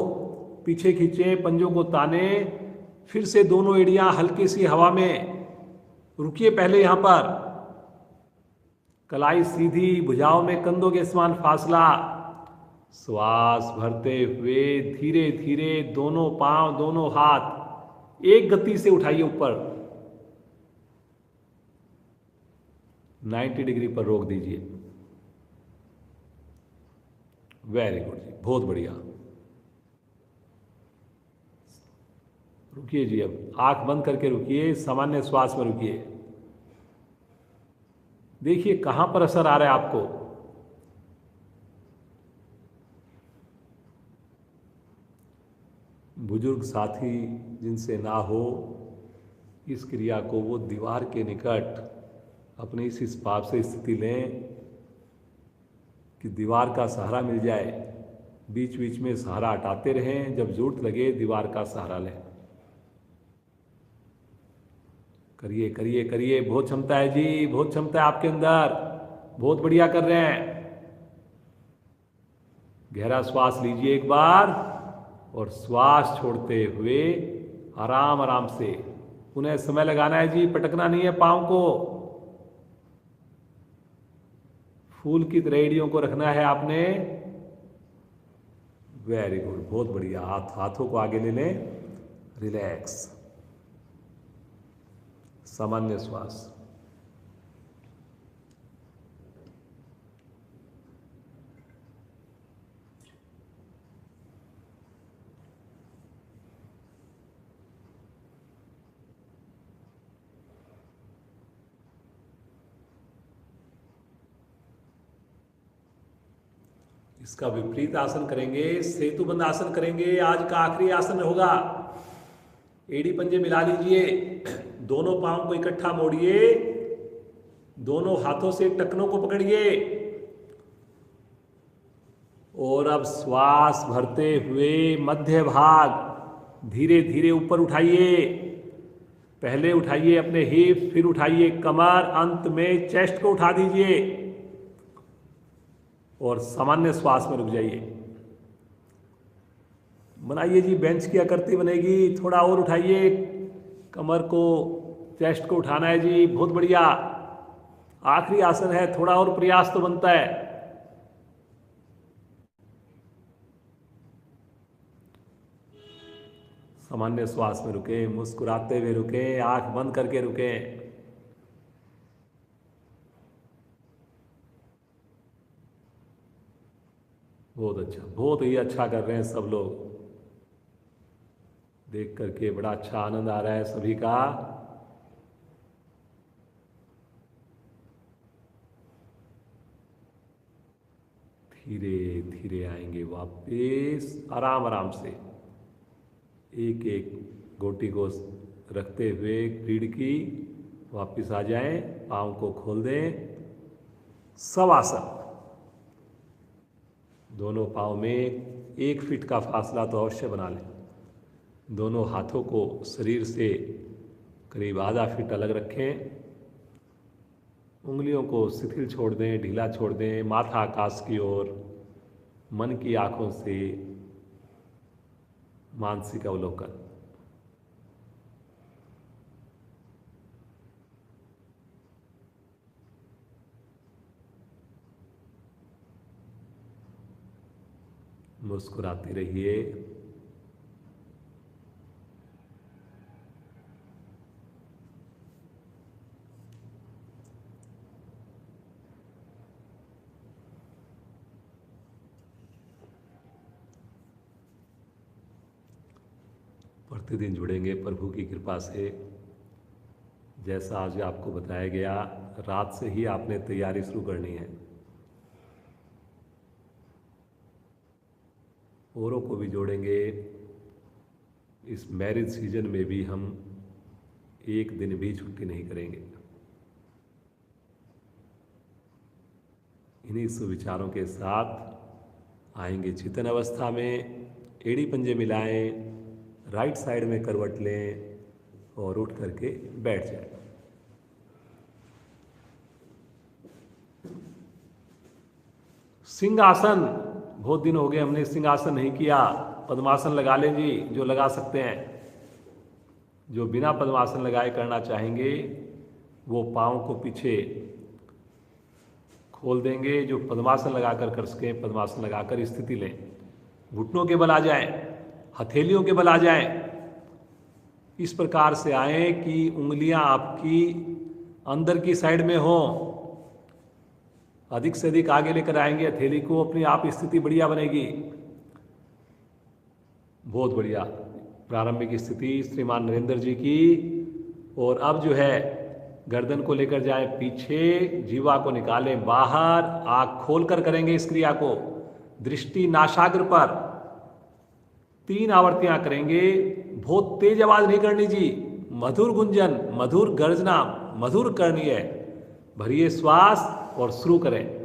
[SPEAKER 1] पीछे खींचें, पंजों को ताने, फिर से दोनों एड़ियां हल्की सी हवा में रुकिए। पहले यहां पर कलाई सीधी, भुजाओं में कंधों के समान फासला। श्वास भरते हुए धीरे धीरे दोनों पांव, दोनों हाथ एक गति से उठाइए ऊपर। 90 डिग्री पर रोक दीजिए। वेरी गुड जी, बहुत बढ़िया। रुकिए जी, अब आंख बंद करके रुकिए, सामान्य श्वास में रुकिए। देखिए कहां पर असर आ रहा है आपको। बुजुर्ग साथी जिनसे ना हो, इस क्रिया को वो दीवार के निकट अपने इस भाव से स्थिति लें कि दीवार का सहारा मिल जाए। बीच बीच में सहारा हटाते रहें, जब जरूरत लगे दीवार का सहारा लें। करिए करिए करिए, बहुत क्षमता है जी, बहुत क्षमता है आपके अंदर, बहुत बढ़िया कर रहे हैं। गहरा श्वास लीजिए एक बार, और श्वास छोड़ते हुए आराम आराम से। उन्हें समय लगाना है जी, पटकना नहीं है पांव को। फूल की तरह एड़ियों को रखना है आपने। वेरी गुड, बहुत बढ़िया। हाथों को आगे ले लें, रिलैक्स, सामान्य श्वास। इसका विपरीत आसन करेंगे, सेतुबंध आसन करेंगे। आज का आखिरी आसन होगा। एड़ी पंजे मिला लीजिए, दोनों पांव को इकट्ठा मोड़िए, दोनों हाथों से टखनों को पकड़िए, और अब श्वास भरते हुए मध्य भाग धीरे धीरे ऊपर उठाइए। पहले उठाइए अपने हिप, फिर उठाइए कमर, अंत में चेस्ट को उठा दीजिए और सामान्य श्वास में रुक जाइए। बनाइए जी, बेंच की आकृति बनेगी। थोड़ा और उठाइए कमर को, चेस्ट को उठाना है जी, बहुत बढ़िया। आखिरी आसन है, थोड़ा और प्रयास तो बनता है। सामान्य श्वास में रुके, मुस्कुराते हुए रुके, आंख बंद करके रुके। बहुत अच्छा, बहुत ही अच्छा कर रहे हैं सब लोग। देख करके बड़ा अच्छा आनंद आ रहा है सभी का। धीरे धीरे आएंगे वापस, आराम आराम से। एक एक गोटी को रखते हुए रीढ़ की वापस आ जाएं, पाँव को खोल दें। शवासन, दोनों पाँव में 1 फीट का फासला तो अवश्य बना लें। दोनों हाथों को शरीर से करीब आधा फीट अलग रखें। उंगलियों को शिथिल छोड़ दें, ढीला छोड़ दें। माथा आकाश की ओर, मन की आंखों से मानसिक अवलोकन। मुस्कुराते रहिए। प्रतिदिन जुड़ेंगे प्रभु की कृपा से। जैसा आज आपको बताया गया, रात से ही आपने तैयारी शुरू करनी है। औरों को भी जोड़ेंगे। इस मैरिज सीजन में भी हम एक दिन भी छुट्टी नहीं करेंगे। इन्हीं सुविचारों के साथ आएंगे चेतन अवस्था में, एड़ी पंजे मिलाएं, राइट साइड में करवट लें और उठ करके बैठ जाएं। सिंहासन, बहुत दिन हो गए हमने सिंहासन नहीं किया। पद्मासन लगा लें जी, जो लगा सकते हैं। जो बिना पद्मासन लगाए करना चाहेंगे वो पाँव को पीछे खोल देंगे। जो पद्मासन लगाकर कर सके पद्मासन लगाकर स्थिति लें। घुटनों के बल आ जाएं, हथेलियों के बल आ जाएं। इस प्रकार से आए कि उंगलियां आपकी अंदर की साइड में हो। अधिक से अधिक आगे लेकर आएंगे हथेली को, अपनी आप स्थिति बढ़िया बनेगी, बहुत बढ़िया। प्रारंभिक स्थिति श्रीमान नरेंद्र जी की। और अब जो है गर्दन को लेकर जाए पीछे, जीवा को निकालें बाहर, आंख खोलकर करेंगे इस क्रिया को। दृष्टि नासाग्र पर 3 आवर्तियां करेंगे। बहुत तेज आवाज नहीं करनी जी, मधुर गुंजन, मधुर गर्जना, मधुर करनी है। भरिए श्वास और शुरू करें।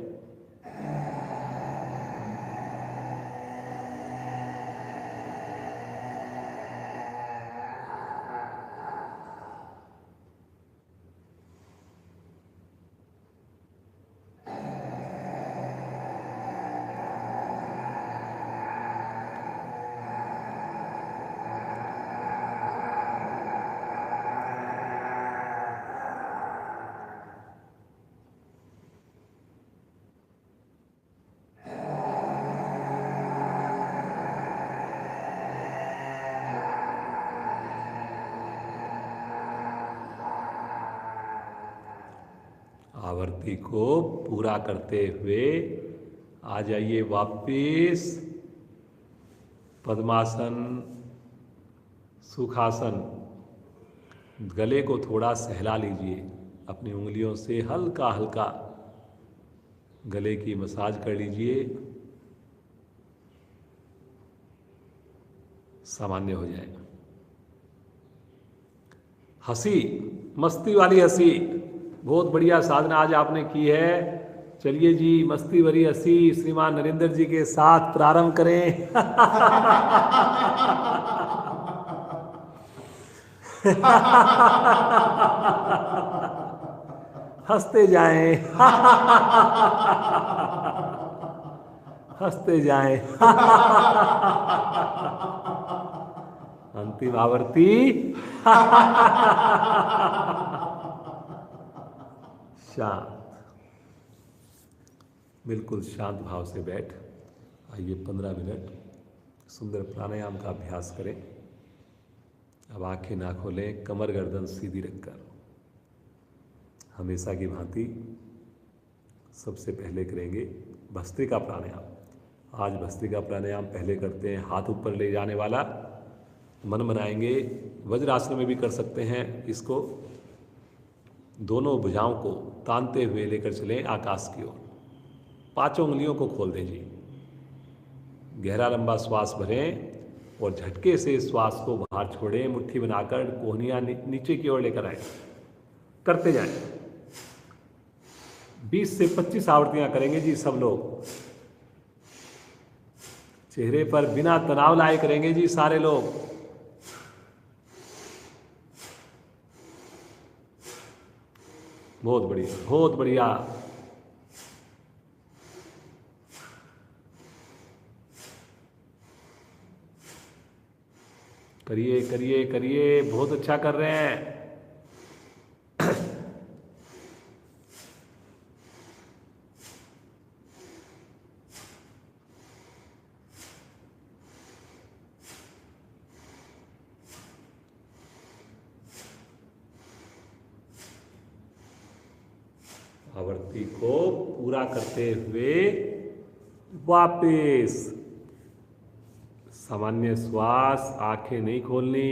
[SPEAKER 1] आवर्ती को पूरा करते हुए आ जाइए वापिस पद्मासन, सुखासन। गले को थोड़ा सहला लीजिए, अपनी उंगलियों से हल्का हल्का गले की मसाज कर लीजिए, सामान्य हो जाए। हंसी, मस्ती वाली हंसी, बहुत बढ़िया साधना आज आपने की है। चलिए जी, मस्ती भरी हंसी श्रीमान नरेंद्र जी के साथ प्रारंभ करें। हंसते जाएं, हंसते जाएं। अंतिम आवर्ती। शांत, बिल्कुल शांत भाव से बैठ। आइए 15 मिनट सुंदर प्राणायाम का अभ्यास करें। अब आंखें ना खोलें, कमर गर्दन सीधी रखकर हमेशा की भांति सबसे पहले करेंगे भस्त्रिका प्राणायाम। आज भस्त्रिका प्राणायाम पहले करते हैं हाथ ऊपर ले जाने वाला। मन बनाएंगे, वज्रासन में भी कर सकते हैं इसको। दोनों भुजाओं को तानते हुए लेकर चलें आकाश की ओर। 5 उंगलियों को खोल दें जी। गहरा लंबा श्वास भरें और झटके से श्वास को बाहर छोड़ें। मुट्ठी बनाकर कोहनियां नीचे की ओर लेकर आए, करते जाएं। 20 से 25 आवर्तियां करेंगे जी सब लोग। चेहरे पर बिना तनाव लाए करेंगे जी सारे लोग। बहुत बढ़िया, बहुत बढ़िया। करिए करिए करिए, बहुत अच्छा कर रहे हैं। आवर्ती को पूरा करते हुए वापस सामान्य श्वास, आंखें नहीं खोलनी।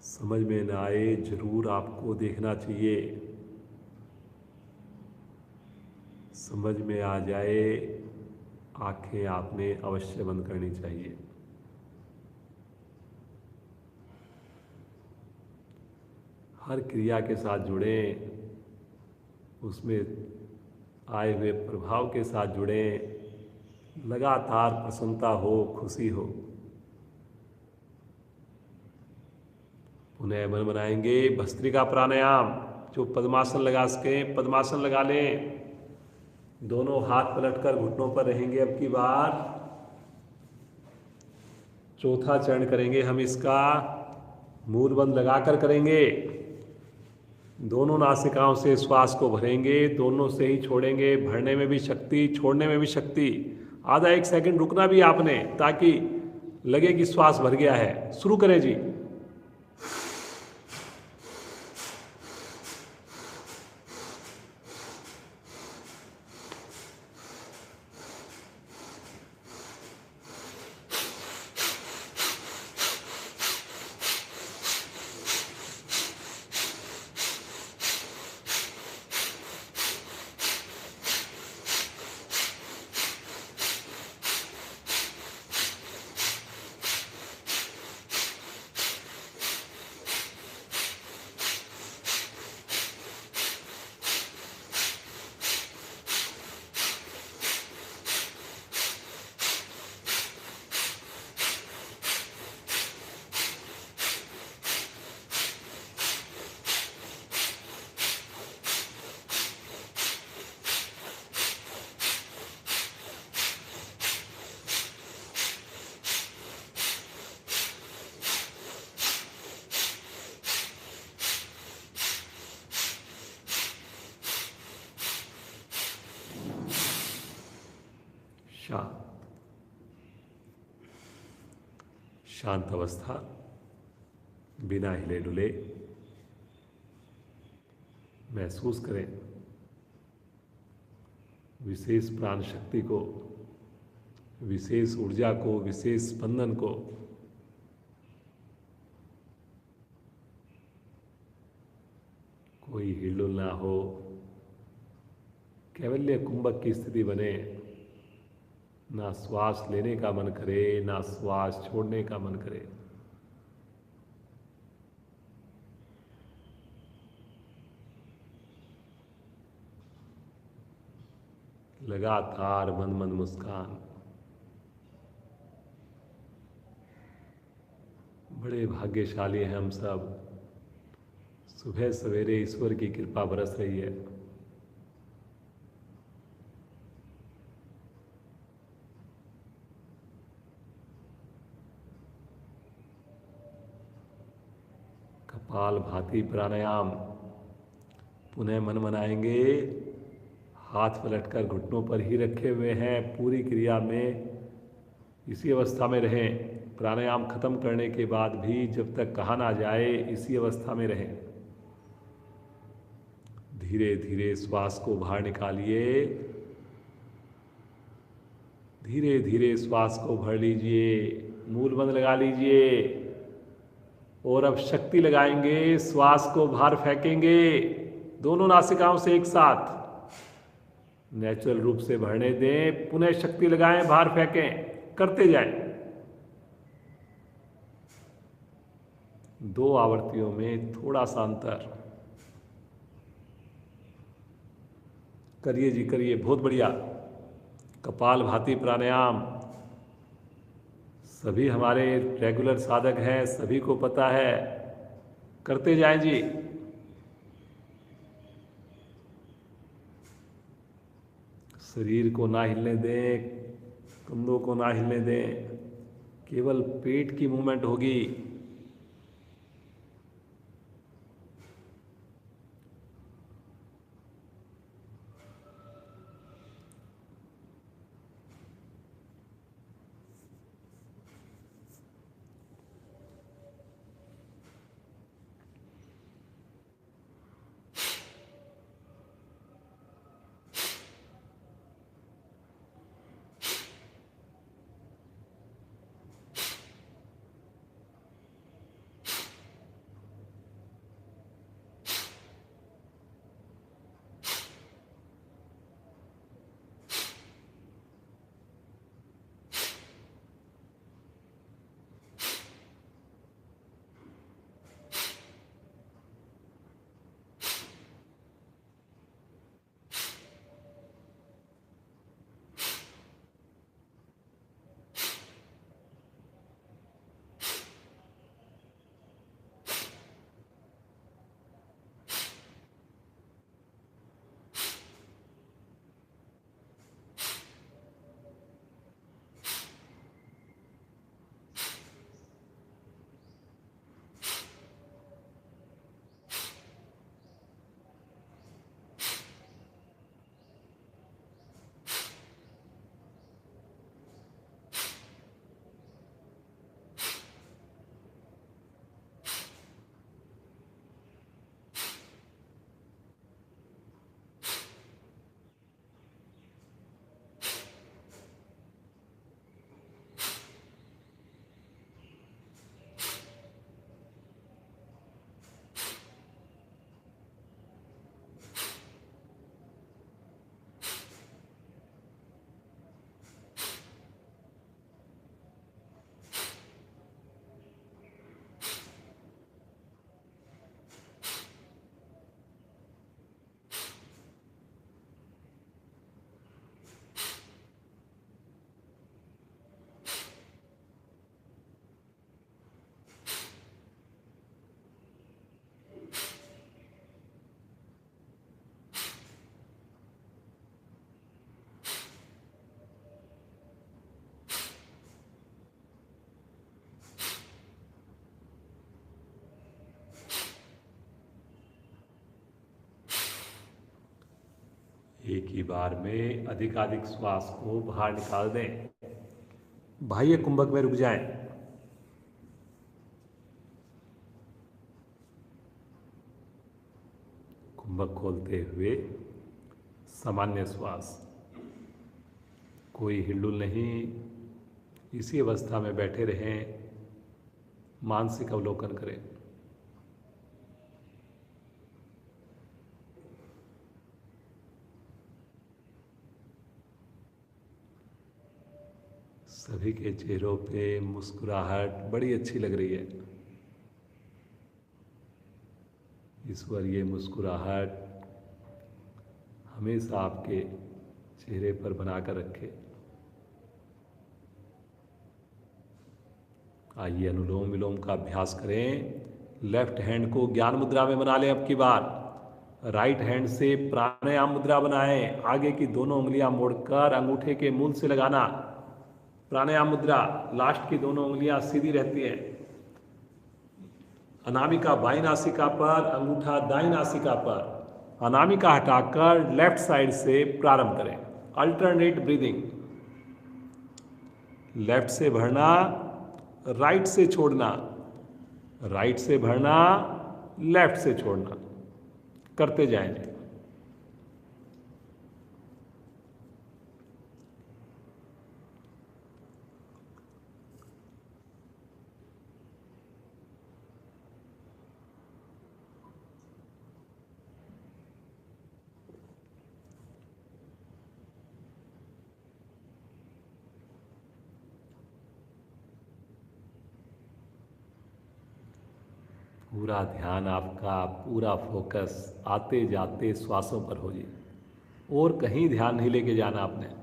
[SPEAKER 1] समझ में न आए जरूर आपको देखना चाहिए। समझ में आ जाए, आंखें आपने अवश्य बंद करनी चाहिए। हर क्रिया के साथ जुड़ें, उसमें आए हुए प्रभाव के साथ जुड़ें, लगातार प्रसन्नता हो, खुशी हो। पुनः मन बनाएंगे भस्त्रिका प्राणायाम। जो पद्मासन लगा सके पद्मासन लगा लें। दोनों हाथ पलटकर घुटनों पर रहेंगे। अब की बार चौथा चरण करेंगे हम इसका, मूल बंद लगाकर करेंगे। दोनों नासिकाओं से श्वास को भरेंगे, दोनों से ही छोड़ेंगे। भरने में भी शक्ति, छोड़ने में भी शक्ति। आधा 1 सेकंड रुकना भी आपने, ताकि लगे कि श्वास भर गया है। शुरू करें जी। शांत, शांत अवस्था, बिना हिले डुले। महसूस करें विशेष प्राण शक्ति को, विशेष ऊर्जा को, विशेष स्पंदन को। कोई हिलडुल ना हो, कैवल्य कुंभक की स्थिति बने। ना श्वास लेने का मन करे, ना श्वास छोड़ने का मन करे। लगातार मंद मंद मुस्कान। बड़े भाग्यशाली हैं हम सब। सुबह सवेरे ईश्वर की कृपा बरस रही है। कपाल भाती प्राणायाम। पुनः मन बनाएंगे, हाथ पलटकर घुटनों पर ही रखे हुए हैं। पूरी क्रिया में इसी अवस्था में रहें। प्राणायाम खत्म करने के बाद भी जब तक कहा ना जाए, इसी अवस्था में रहें। धीरे धीरे श्वास को बाहर निकालिए। धीरे धीरे श्वास को भर लीजिए। मूल बंद लगा लीजिए। और अब शक्ति लगाएंगे, श्वास को बाहर फेंकेंगे। दोनों नासिकाओं से एक साथ नेचुरल रूप से भरने दें। पुनः शक्ति लगाएं, बाहर फेंकें, करते जाएं। 2 आवृत्तियों में थोड़ा सा अंतर। करिए जी, करिए, बहुत बढ़िया। कपाल भाती प्राणायाम सभी हमारे रेगुलर साधक हैं, सभी को पता है। करते जाएं जी। शरीर को ना हिलने दें, कंधों को ना हिलने दें। केवल पेट की मूवमेंट होगी। एक ही बार में अधिकाधिक श्वास को बाहर निकाल दें। बाह्य कुंभक में रुक जाएं। कुंभक खोलते हुए सामान्य श्वास, कोई हिलडुल नहीं, इसी अवस्था में बैठे रहें। मानसिक अवलोकन करें। सभी के चेहरों पे मुस्कुराहट बड़ी अच्छी लग रही है। ईश्वर ये मुस्कुराहट हमेशा आपके चेहरे पर बनाकर रखे। आइए अनुलोम विलोम का अभ्यास करें। लेफ्ट हैंड को ज्ञान मुद्रा में बना लें। अब की बार राइट हैंड से प्राणायाम मुद्रा बनाएं। आगे की दोनों उंगलियां मोड़कर अंगूठे के मूल से लगाना। प्राणायाम मुद्रा, लास्ट की दोनों उंगलियां सीधी रहती हैं। अनामिका बाईं नासिका पर, अंगूठा दाईं नासिका पर। अनामिका हटाकर लेफ्ट साइड से प्रारंभ करें। Alternate breathing. लेफ्ट से भरना, राइट से छोड़ना, राइट से भरना, लेफ्ट से छोड़ना, करते जाएंगे। पूरा ध्यान आपका, पूरा फोकस आते जाते श्वासों पर हो जी। और कहीं ध्यान नहीं लेके जाना आपने।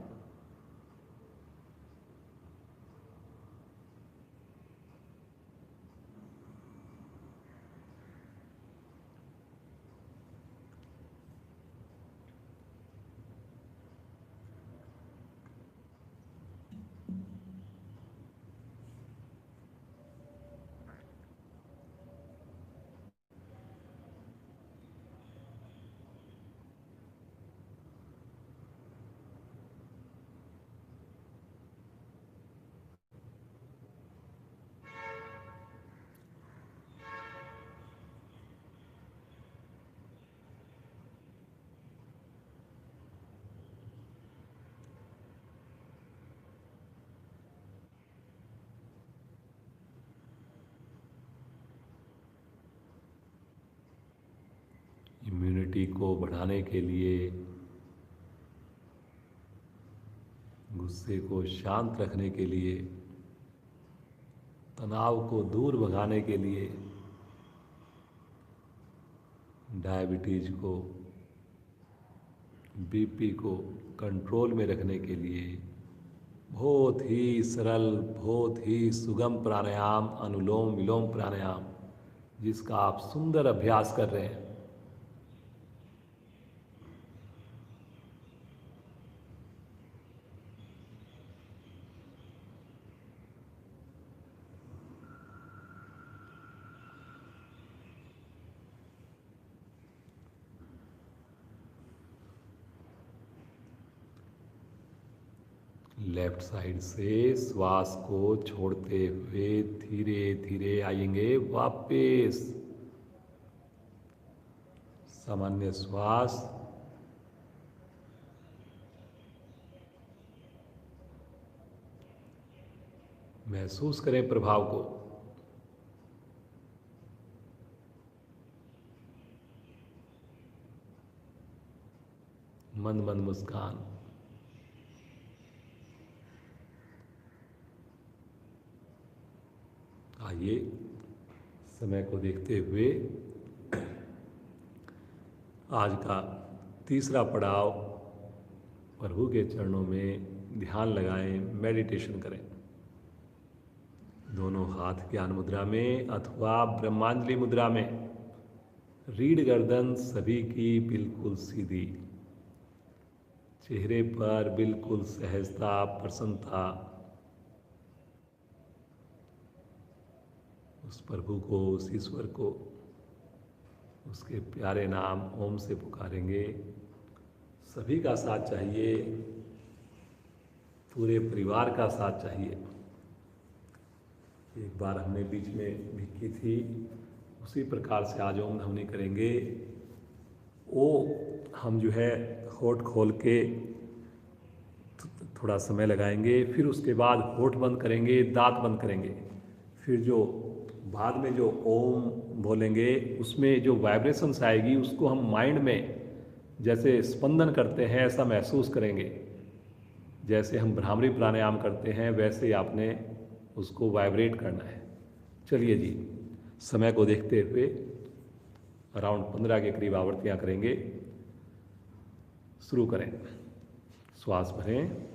[SPEAKER 1] इम्यूनिटी को बढ़ाने के लिए, गुस्से को शांत रखने के लिए, तनाव को दूर भगाने के लिए, डायबिटीज को, बीपी को कंट्रोल में रखने के लिए बहुत ही सरल, बहुत ही सुगम प्राणायाम अनुलोम विलोम प्राणायाम, जिसका आप सुंदर अभ्यास कर रहे हैं। लेफ्ट साइड से श्वास को छोड़ते हुए धीरे धीरे आएंगे वापस। सामान्य श्वास, महसूस करें प्रभाव को। मंद मंद मुस्कान। आइए समय को देखते हुए आज का तीसरा पड़ाव, प्रभु के चरणों में ध्यान लगाएं, मेडिटेशन करें। दोनों हाथ ज्ञान मुद्रा में अथवा ब्रह्मांजलि मुद्रा में। रीढ़ गर्दन सभी की बिल्कुल सीधी, चेहरे पर बिल्कुल सहजता, प्रसन्नता। उस प्रभु को, उस ईश्वर को, उसके प्यारे नाम ओम से पुकारेंगे। सभी का साथ चाहिए, पूरे परिवार का साथ चाहिए। एक बार हमने बीच में भी की थी, उसी प्रकार से आज ओम ध्वनि करेंगे। ओ हम जो है होठ खोल के थोड़ा समय लगाएंगे, फिर उसके बाद होठ बंद करेंगे, दांत बंद करेंगे, फिर जो बाद में जो ओम बोलेंगे उसमें जो वाइब्रेशंस आएगी उसको हम माइंड में जैसे स्पंदन करते हैं ऐसा महसूस करेंगे। जैसे हम भ्रामरी प्राणायाम करते हैं वैसे आपने उसको वाइब्रेट करना है। चलिए जी, समय को देखते हुए अराउंड 15 के करीब आवृत्तियाँ करेंगे। शुरू करें। श्वास भरें।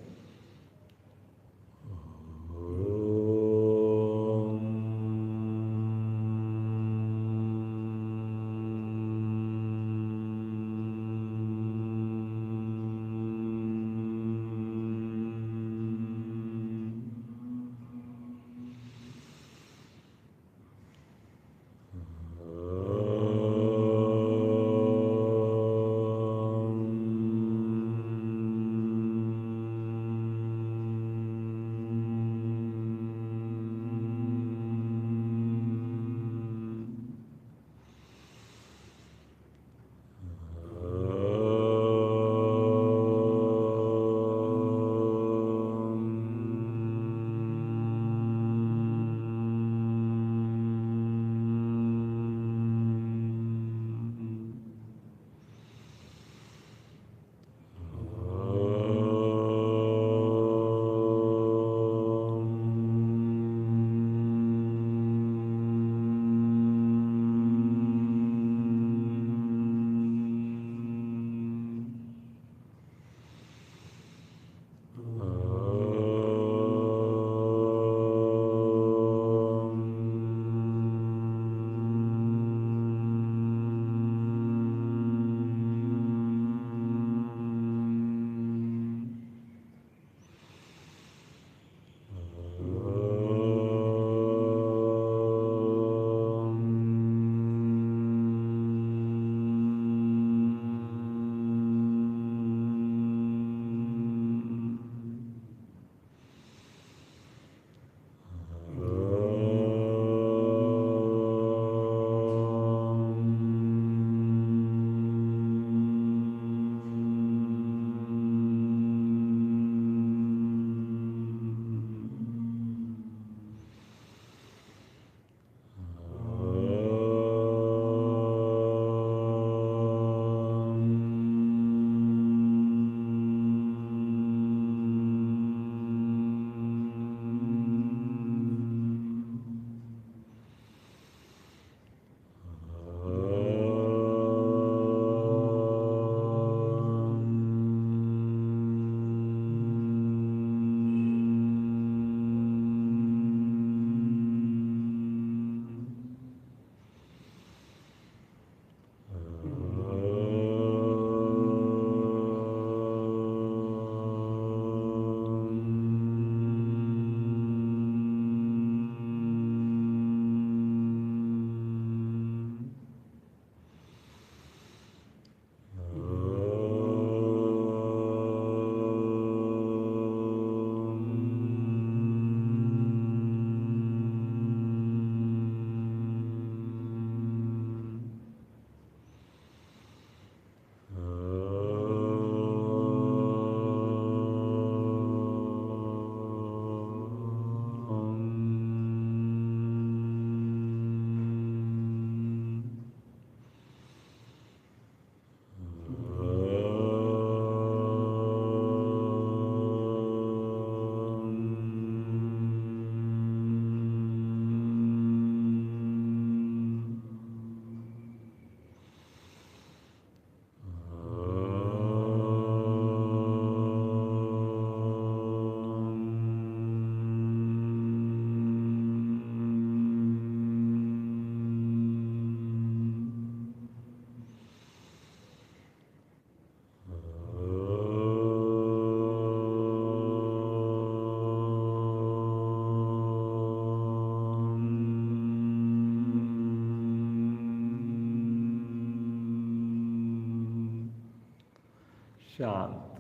[SPEAKER 1] शांत,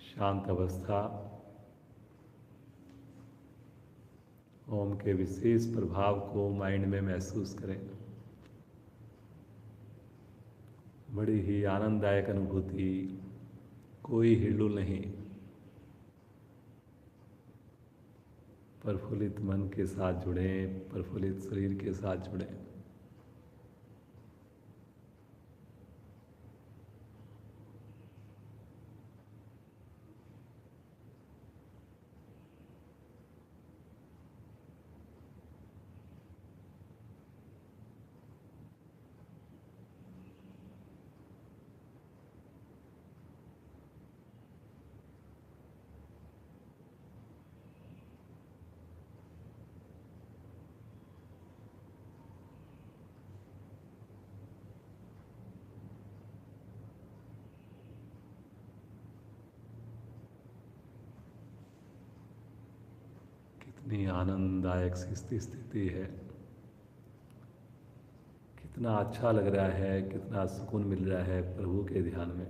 [SPEAKER 1] शांत अवस्था। ओम के विशेष प्रभाव को माइंड में महसूस करें। बड़ी ही आनंददायक अनुभूति, कोई हिलडुल नहीं। प्रफुल्लित मन के साथ जुड़ें, प्रफुल्लित शरीर के साथ जुड़ें। कितनी आनंददायक सी स्थिति है, कितना अच्छा लग रहा है, कितना सुकून मिल रहा है प्रभु के ध्यान में।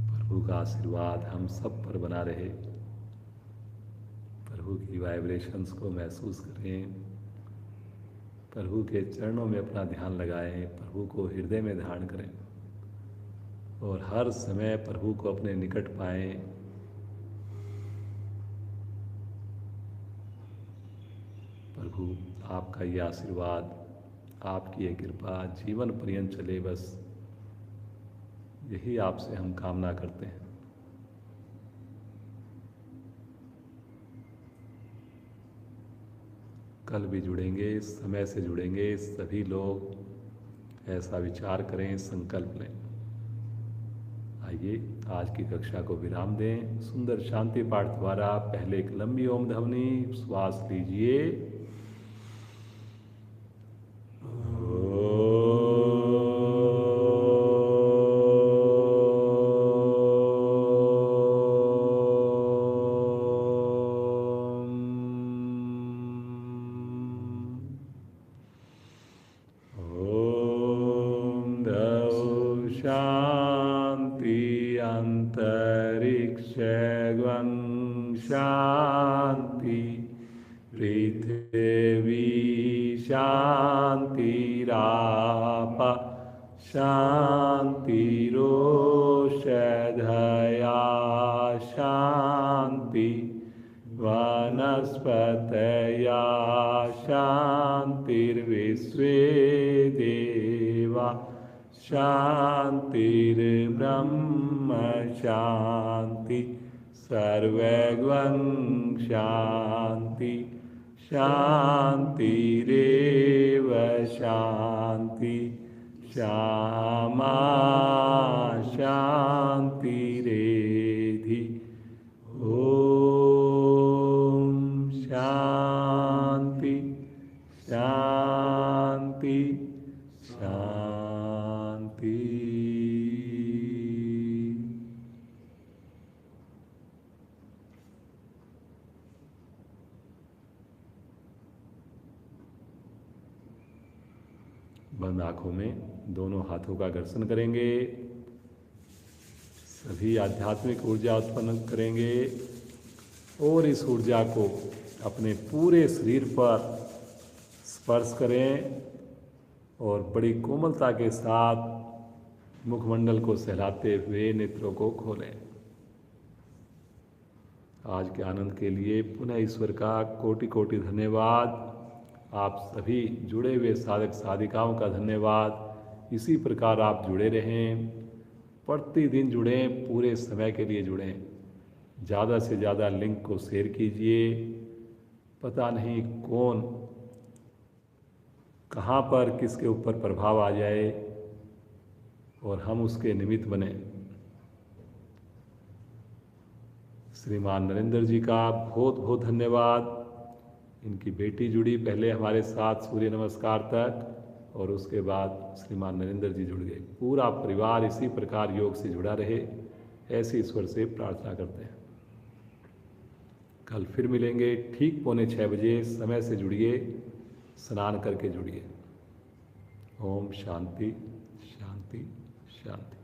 [SPEAKER 1] प्रभु का आशीर्वाद हम सब पर बना रहे। प्रभु की वाइब्रेशंस को महसूस करें, प्रभु के चरणों में अपना ध्यान लगाएं, प्रभु को हृदय में धारण करें और हर समय प्रभु को अपने निकट पाएं। प्रभु आपका ये आशीर्वाद, आपकी ये कृपा जीवन पर्यंत चले, बस यही आपसे हम कामना करते हैं। कल भी जुड़ेंगे, समय से जुड़ेंगे, सभी लोग ऐसा विचार करें, संकल्प लें। आइए आज की कक्षा को विराम दें। सुंदर शांति पाठ द्वारा पहले एक लंबी ओम ध्वनि श्वास लीजिए। अंतरिक्षगं शांति, पृथ्वी शांतिराप शांतिरोषधया शांति, वनस्पतया शांतिर्विश्वे देवा शांतिर्ब्रह्म शांति, सर्वगं शांति, शांतिरेव शांति, श्यामा शांतिरेधि। ओम शांति शांति शांति। बंद आंखों में दोनों हाथों का घर्षण करेंगे, सभी आध्यात्मिक ऊर्जा उत्पन्न करेंगे और इस ऊर्जा को अपने पूरे शरीर पर स्पर्श करें और बड़ी कोमलता के साथ मुखमंडल को सहलाते हुए नेत्रों को खोलें। आज के आनंद के लिए पुनः ईश्वर का कोटि कोटि धन्यवाद। आप सभी जुड़े हुए साधक साधिकाओं का धन्यवाद। इसी प्रकार आप जुड़े रहें, प्रतिदिन जुड़ें, पूरे समय के लिए जुड़ें। ज़्यादा से ज़्यादा लिंक को शेयर कीजिए। पता नहीं कौन कहाँ पर किसके ऊपर प्रभाव आ जाए और हम उसके निमित्त बने। श्रीमान नरेंद्र जी का बहुत बहुत धन्यवाद। इनकी बेटी जुड़ी पहले हमारे साथ सूर्य नमस्कार तक, और उसके बाद श्रीमान नरेंद्र जी जुड़ गए। पूरा परिवार इसी प्रकार योग से जुड़ा रहे, ऐसे ईश्वर से प्रार्थना करते हैं। कल फिर मिलेंगे ठीक 6:45 समय से जुड़िए, स्नान करके जुड़िए। ओम शांति शांति शांति।